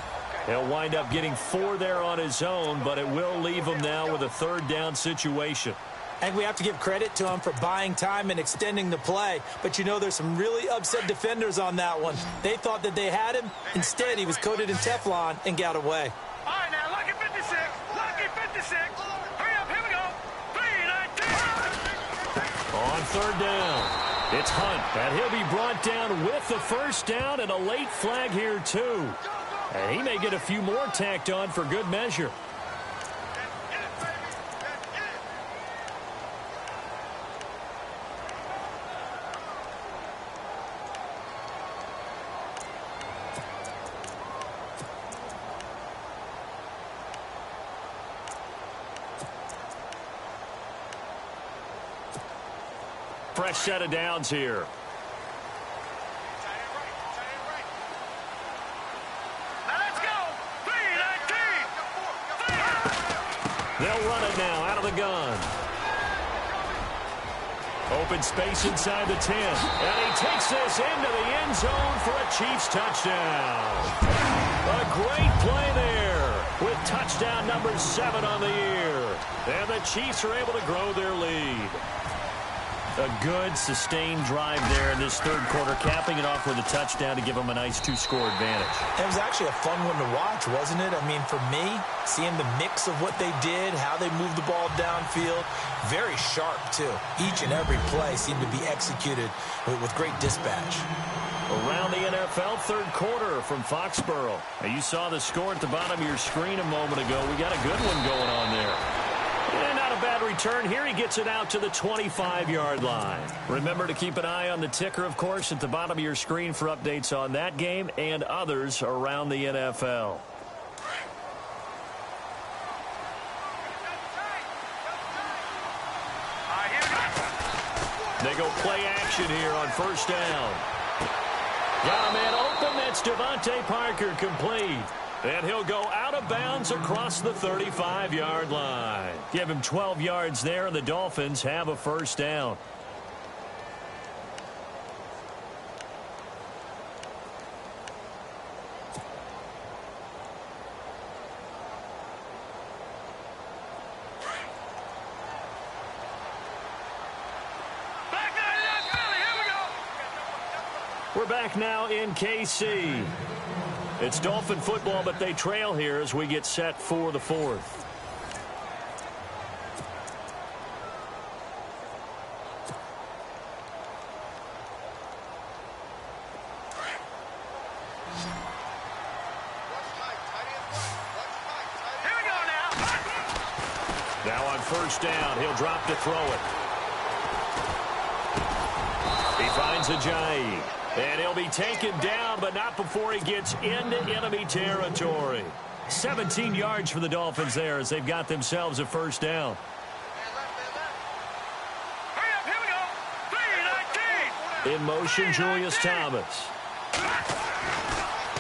He'll wind up getting 4 there on his own, but it will leave him now with a third down situation. I think we have to give credit to him for buying time and extending the play. But, you know, there's some really upset defenders on that one. They thought that they had him. Instead, he was coated in Teflon and got away. All right, now, lucky 56. Lucky 56. Hurry up, here we go. 3-19. On third down, it's Hunt. And he'll be brought down with the first down and a late flag here, too. And he may get a few more tacked on for good measure. Fresh set of downs here. They'll run it now out of the gun. Open space inside the 10. And he takes this into the end zone for a Chiefs touchdown. A great play there with touchdown number 7 on the year. And the Chiefs are able to grow their lead. A good, sustained drive there in this third quarter, capping it off with a touchdown to give them a nice 2-score advantage. It was actually a fun one to watch, wasn't it? I mean, for me, seeing the mix of what they did, how they moved the ball downfield, very sharp, too. Each and every play seemed to be executed with great dispatch. Around the NFL, third quarter from Foxborough. Now, you saw the score at the bottom of your screen a moment ago. We got a good one going on there. And not a bad return. Here he gets it out to the 25-yard line. Remember to keep an eye on the ticker, of course, at the bottom of your screen for updates on that game and others around the NFL. They go play action here on first down. Got a man open. That's Devontae Parker, complete. And he'll go out of bounds across the 35-yard line. Give him 12 yards there, and the Dolphins have a first down. We're back now in KC. It's Dolphin football, but they trail here as we get set for the fourth. Now on first down, he'll drop to throw it. He finds Ajayi. And he'll be taken down, but not before he gets into enemy territory. 17 yards for the Dolphins there as they've got themselves a first down. In motion, Julius Thomas.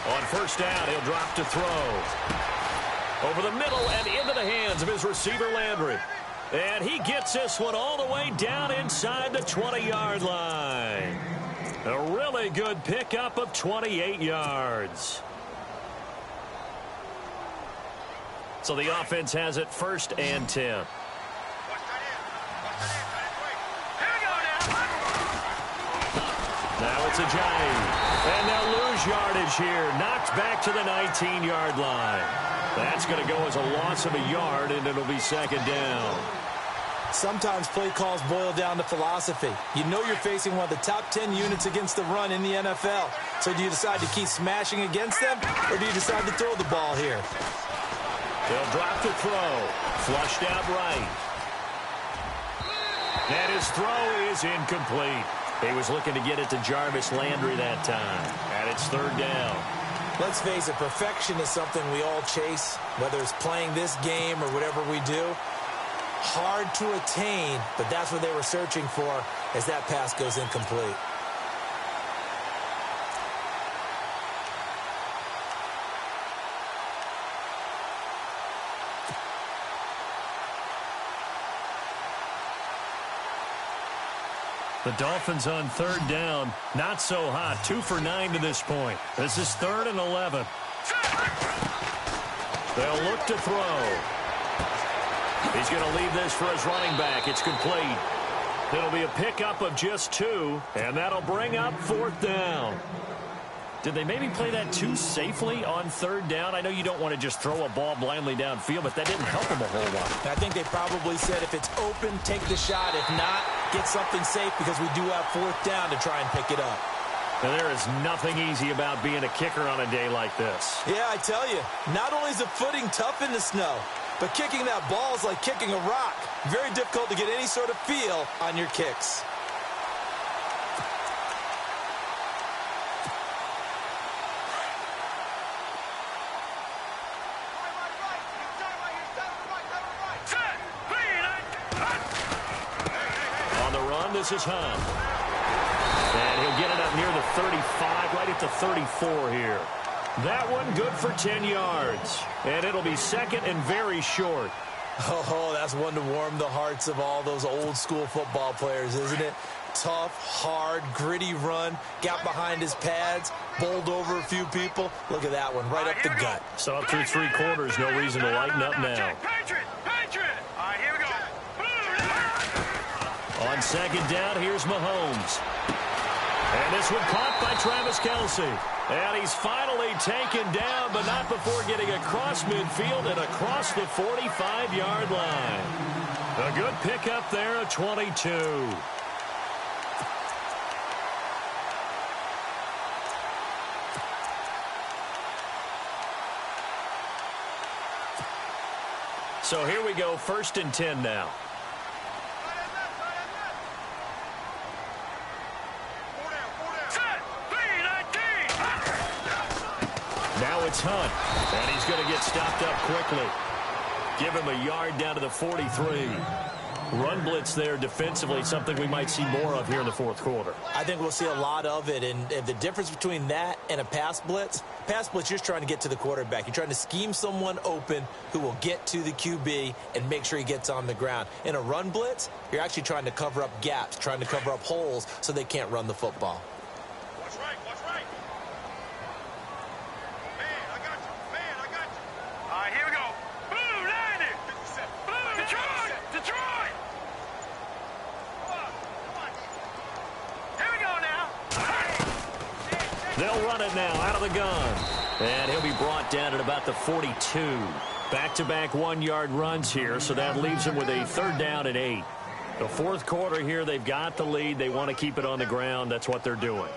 On first down, he'll drop to throw. Over the middle and into the hands of his receiver, Landry. And he gets this one all the way down inside the 20-yard line. A really good pickup of 28 yards. So the offense has it first and 10. Now it's Ajayi. And they'll lose yardage here. Knocked back to the 19-yard line. That's going to go as a loss of a yard, and it'll be second down. Sometimes play calls boil down to philosophy. You know you're facing one of the top 10 units against the run in the NFL. So do you decide to keep smashing against them, or do you decide to throw the ball here? They'll drop to throw. Flushed out right. And his throw is incomplete. He was looking to get it to Jarvis Landry that time. And it's third down. Let's face it, perfection is something we all chase, whether it's playing this game or whatever we do. Hard to attain, but that's what they were searching for as that pass goes incomplete. The Dolphins on third down, not so hot. 2 for 9 to this point. This is 3rd and 11. They'll look to throw. He's going to leave this for his running back. It's complete. It'll be a pickup of just 2, and that'll bring up 4th down. Did they maybe play that too safely on third down? I know you don't want to just throw a ball blindly downfield, but that didn't help them a whole lot. I think they probably said if it's open, take the shot. If not, get something safe because we do have 4th down to try and pick it up. And there is nothing easy about being a kicker on a day like this. Yeah, I tell you, not only is the footing tough in the snow, but kicking that ball is like kicking a rock. Very difficult to get any sort of feel on your kicks. On the run, this is Hunt. And he'll get it up near the 35, right at the 34 here. That one good for 10 yards. And it'll be second and very short. Oh, that's one to warm the hearts of all those old school football players, isn't it? Tough, hard, gritty run. Got behind his pads, bowled over a few people. Look at that one, right up the gut. So through 3 quarters, no reason to lighten up now. Patriot! All right, here we go. On second down, here's Mahomes. And this one caught by Travis Kelce. And he's finally taken down, but not before getting across midfield and across the 45-yard line. A good pickup there at 22. So here we go, 1st and 10 now. Now it's Hunt, and he's going to get stopped up quickly. Give him a yard down to the 43. Run blitz there defensively, something we might see more of here in the fourth quarter. I think we'll see a lot of it, and the difference between that and a pass blitz, you're just trying to get to the quarterback. You're trying to scheme someone open who will get to the QB and make sure he gets on the ground. In a run blitz, you're actually trying to cover up gaps, trying to cover up holes so they can't run the football. Watch right, watch right. Man, I got you. Man, I got you. All right, here we go. Boom, landed. Boom, Detroit, Detroit. Here we go now. They'll run it now out of the gun. And he'll be brought down at about the 42. Back-to-back one-yard runs here, so that leaves him with a 3rd down and 8. The fourth quarter here, they've got the lead. They want to keep it on the ground. That's what they're doing.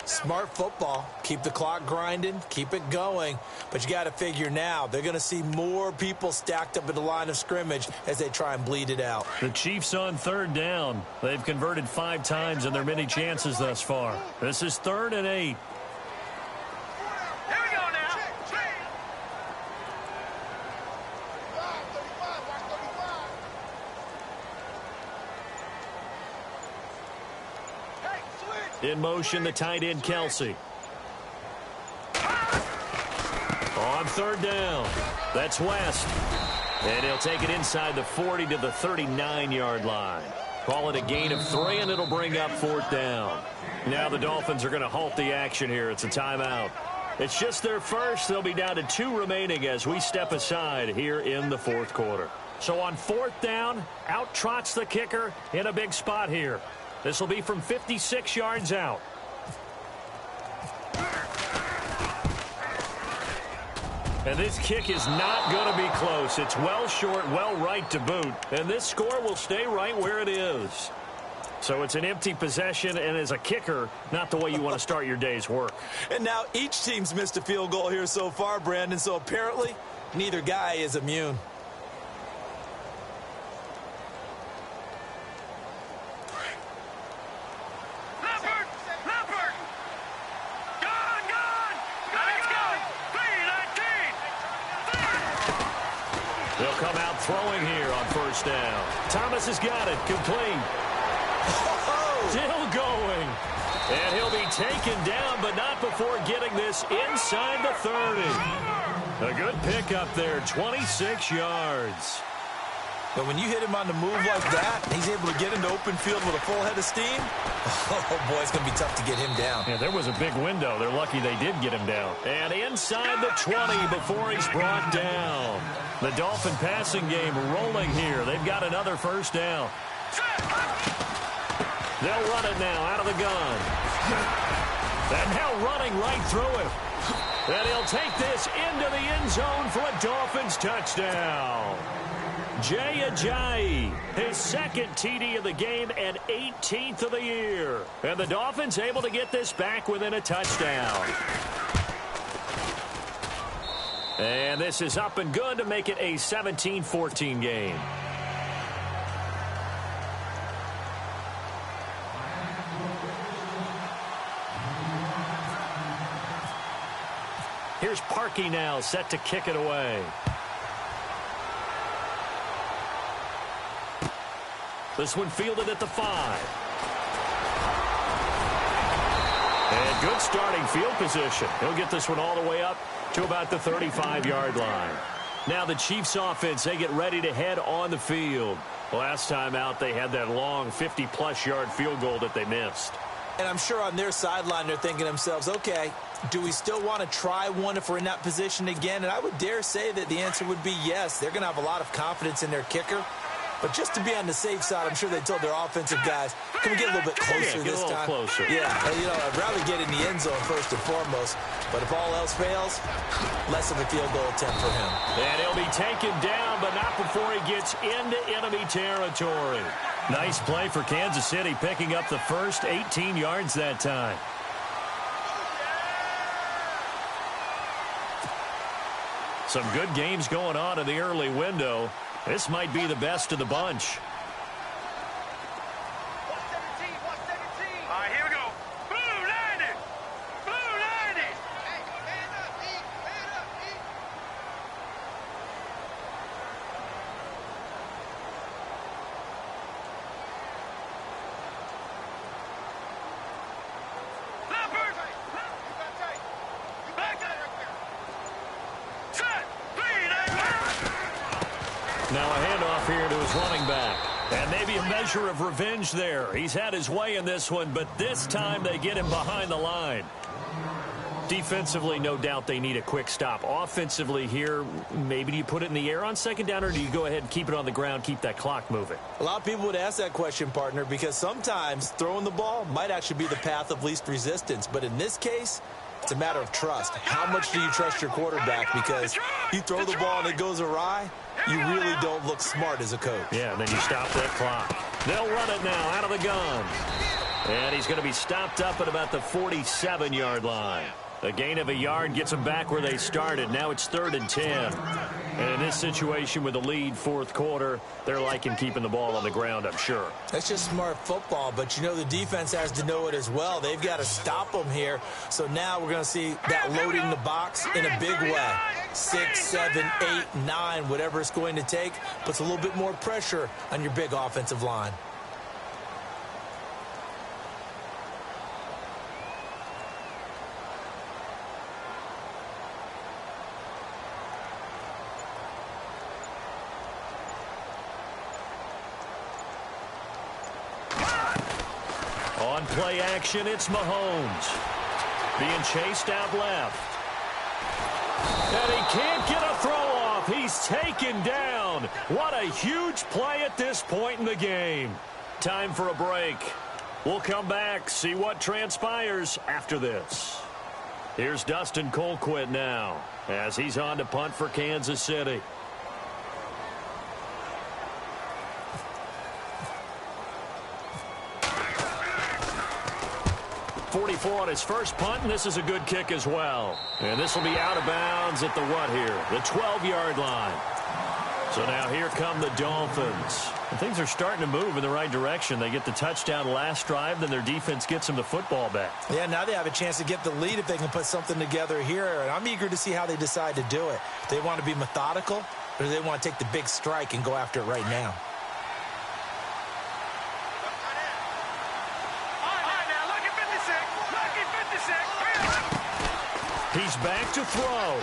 Smart football. Keep the clock grinding. Keep it going. But you got to figure now, they're going to see more people stacked up at the line of scrimmage as they try and bleed it out. The Chiefs on 3rd down. They've converted 5 times in their many chances thus far. This is 3rd and 8. Here we go now. In motion, the tight end, Kelsey. On 3rd down. That's West. And he'll take it inside the 40 to the 39-yard line. Call it a gain of 3, and it'll bring up 4th down. Now the Dolphins are going to halt the action here. It's a timeout. It's just their first. They'll be down to 2 remaining as we step aside here in the fourth quarter. So on 4th down, out trots the kicker in a big spot here. This will be from 56 yards out. And this kick is not going to be close. It's well short, well right to boot. And this score will stay right where it is. So it's an empty possession, and as a kicker, not the way you want to start your day's work. And now each team's missed a field goal here so far, Brandon, so apparently neither guy is immune. They'll come out throwing here on 1st down. Thomas has got it. Complete. Still going. And he'll be taken down, but not before getting this inside the 30. A good pickup there, 26 yards. But when you hit him on the move like that, he's able to get into open field with a full head of steam. Oh, boy, it's going to be tough to get him down. Yeah, there was a big window. They're lucky they did get him down. And inside the 20 before he's brought down. The Dolphin passing game rolling here. They've got another 1st down. They'll run it now out of the gun. And now running right through him. And he'll take this into the end zone for a Dolphins touchdown. Jay Ajayi, his 2nd TD of the game and 18th of the year. And the Dolphins able to get this back within a touchdown. And this is up and good to make it a 17-14 game. Here's Parkey now, set to kick it away. This one fielded at the 5. And good starting field position. He'll get this one all the way up to about the 35-yard line. Now the Chiefs offense, they get ready to head on the field. Last time out, they had that long 50-plus yard field goal that they missed. And I'm sure on their sideline, they're thinking to themselves, okay, do we still want to try one if we're in that position again? And I would dare say that the answer would be yes. They're going to have a lot of confidence in their kicker. But just to be on the safe side, I'm sure they told their offensive guys, can we get a little bit closer this time? Closer. Yeah, you know, I'd rather get in the end zone first and foremost. But if all else fails, less of a field goal attempt for him. And he'll be taken down, but not before he gets into enemy territory. Nice play for Kansas City, picking up the first 18 yards that time. Some good games going on in the early window. This might be the best of the bunch. All right, here we go. Boom, landed. Boom, landed. Now a handoff here to his running back. And maybe a measure of revenge there. He's had his way in this one, but this time they get him behind the line. Defensively, no doubt they need a quick stop. Offensively here, maybe do you put it in the air on second down, or do you go ahead and keep it on the ground, keep that clock moving? A lot of people would ask that question, partner, because sometimes throwing the ball might actually be the path of least resistance. But in this case, it's a matter of trust. How much do you trust your quarterback? Because you throw the ball and it goes awry, you really don't look smart as a coach. Yeah, and then you stop that clock. They'll run it now out of the gun. And he's going to be stopped up at about the 47-yard line. A gain of a yard gets them back where they started. Now it's 3rd and 10. And in this situation with a lead fourth quarter, they're liking keeping the ball on the ground, I'm sure. That's just smart football, but you know the defense has to know it as well. They've got to stop them here. So now we're going to see that loading the box in a big way. 6, 7, 8, 9, whatever it's going to take, puts a little bit more pressure on your big offensive line. On play action, it's Mahomes. Being chased out left. And he can't get a throw off. He's taken down. What a huge play at this point in the game. Time for a break. We'll come back, see what transpires after this. Here's Dustin Colquitt now as he's on to punt for Kansas City. 44 on his first punt, and this is a good kick as well. And this will be out of bounds at the what here? The 12-yard line. So now here come the Dolphins. And things are starting to move in the right direction. They get the touchdown last drive, then their defense gets them the football back. Yeah, now they have a chance to get the lead if they can put something together here. And I'm eager to see how they decide to do it. They want to be methodical, or do they want to take the big strike and go after it right now? He's back to throw.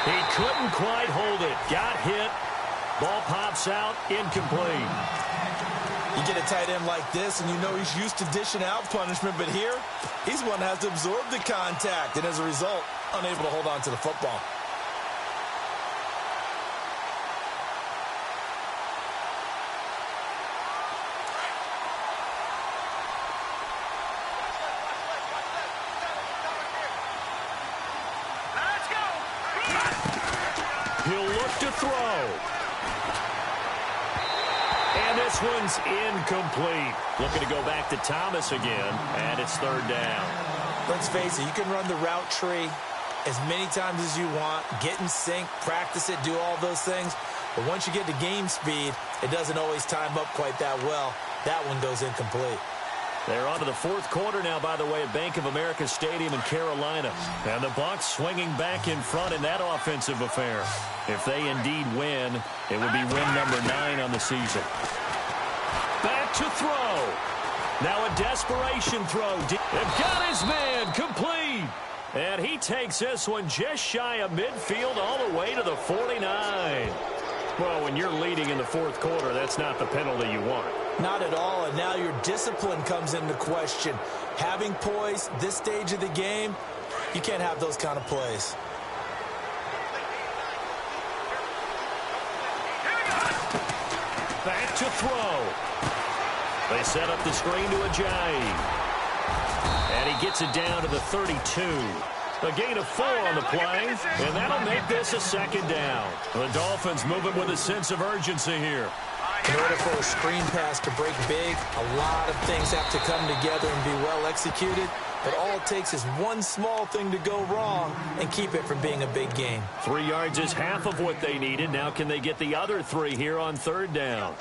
He couldn't quite hold it. Got hit. Ball pops out. Incomplete. You get a tight end like this, and you know he's used to dishing out punishment, but here, he's one that has to absorb the contact, and as a result, unable to hold on to the football. He'll look to throw. And this one's incomplete. Looking to go back to Thomas again, and it's third down. Let's face it, you can run the route tree as many times as you want, get in sync, practice it, do all those things. But once you get to game speed, it doesn't always time up quite that well. That one goes incomplete. They're on to the fourth quarter now, by the way, at Bank of America Stadium in Carolina. And the Bucs swinging back in front in that offensive affair. If they indeed win, it would be win number 9 on the season. Back to throw. Now a desperation throw. They've got his man complete. And he takes this one just shy of midfield all the way to the 49. Well, when you're leading in the fourth quarter, that's not the penalty you want. Not at all, and now your discipline comes into question. Having poise this stage of the game, you can't have those kind of plays. Back to throw. They set up the screen to Ajayi. And he gets it down to the 32. A gain of 4 on the play, and that'll make this a second down. The Dolphins moving with a sense of urgency here. In order for a screen pass to break big, a lot of things have to come together and be well executed. But all it takes is one small thing to go wrong and keep it from being a big gain. 3 yards is half of what they needed. Now can they get the other 3 here on third down?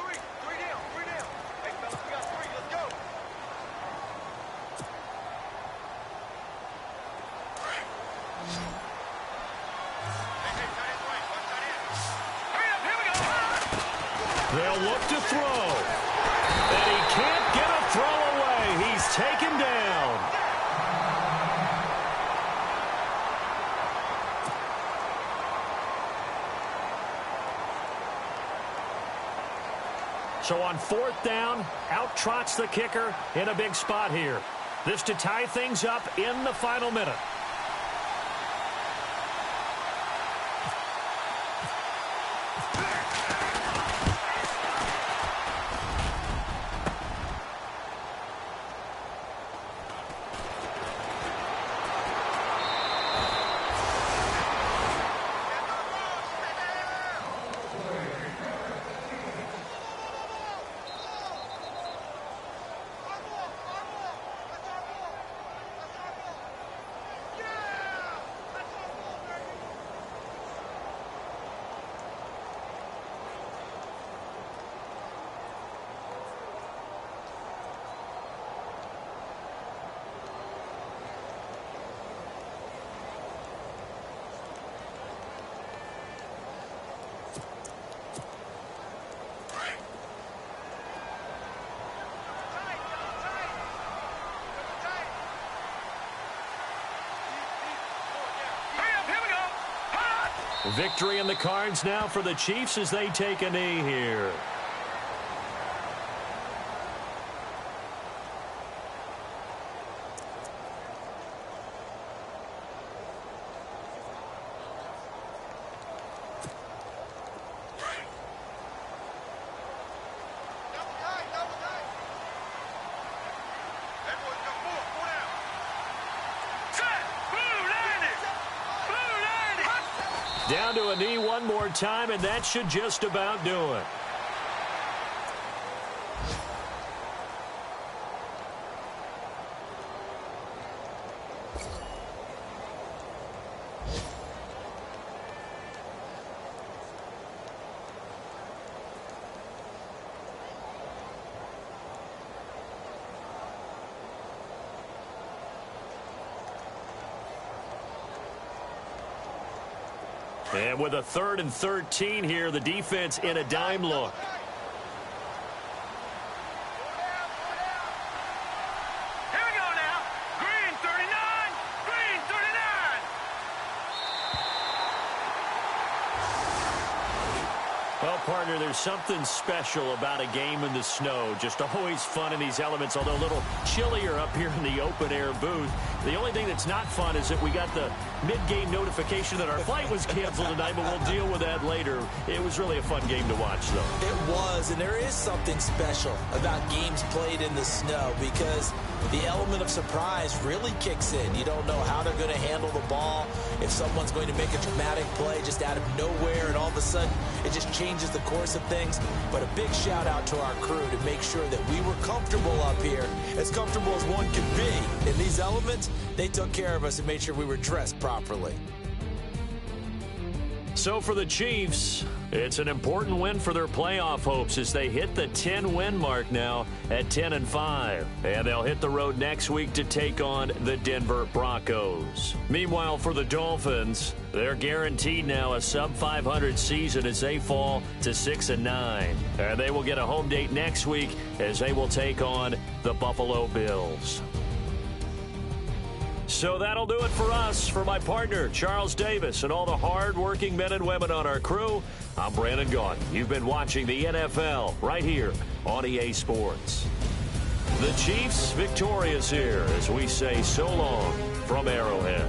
They'll look to throw. And he can't get a throw away. He's taken down. So on 4th down, out trots the kicker in a big spot here. This to tie things up in the final minute. Victory in the cards now for the Chiefs as they take a knee here. Down to a knee one more time, and that should just about do it. And with a 3rd and 13 here, the defense in a dime look. Here we go now. Green 39. Green 39. Well, partner, there's something special about a game in the snow. Just always fun in these elements, although a little chillier up here in the open-air booth. The only thing that's not fun is that we got the mid-game notification that our flight was canceled tonight, but we'll deal with that later. It was really a fun game to watch, though. It was, and there is something special about games played in the snow because the element of surprise really kicks in. You don't know how they're going to handle the ball, if someone's going to make a dramatic play just out of nowhere, and all of a sudden it just changes the course of things. But a big shout-out to our crew to make sure that we were comfortable up here, as comfortable as one could be. In these elements, they took care of us and made sure we were dressed properly. So for the Chiefs, it's an important win for their playoff hopes as they hit the 10-win mark now at 10-5. And they'll hit the road next week to take on the Denver Broncos. Meanwhile, for the Dolphins, they're guaranteed now a sub-500 season as they fall to 6-9. And they will get a home date next week as they will take on the Buffalo Bills. So that'll do it for us. For my partner, Charles Davis, and all the hard-working men and women on our crew, I'm Brandon Gaudin. You've been watching the NFL right here on EA Sports. The Chiefs victorious here as we say so long from Arrowhead.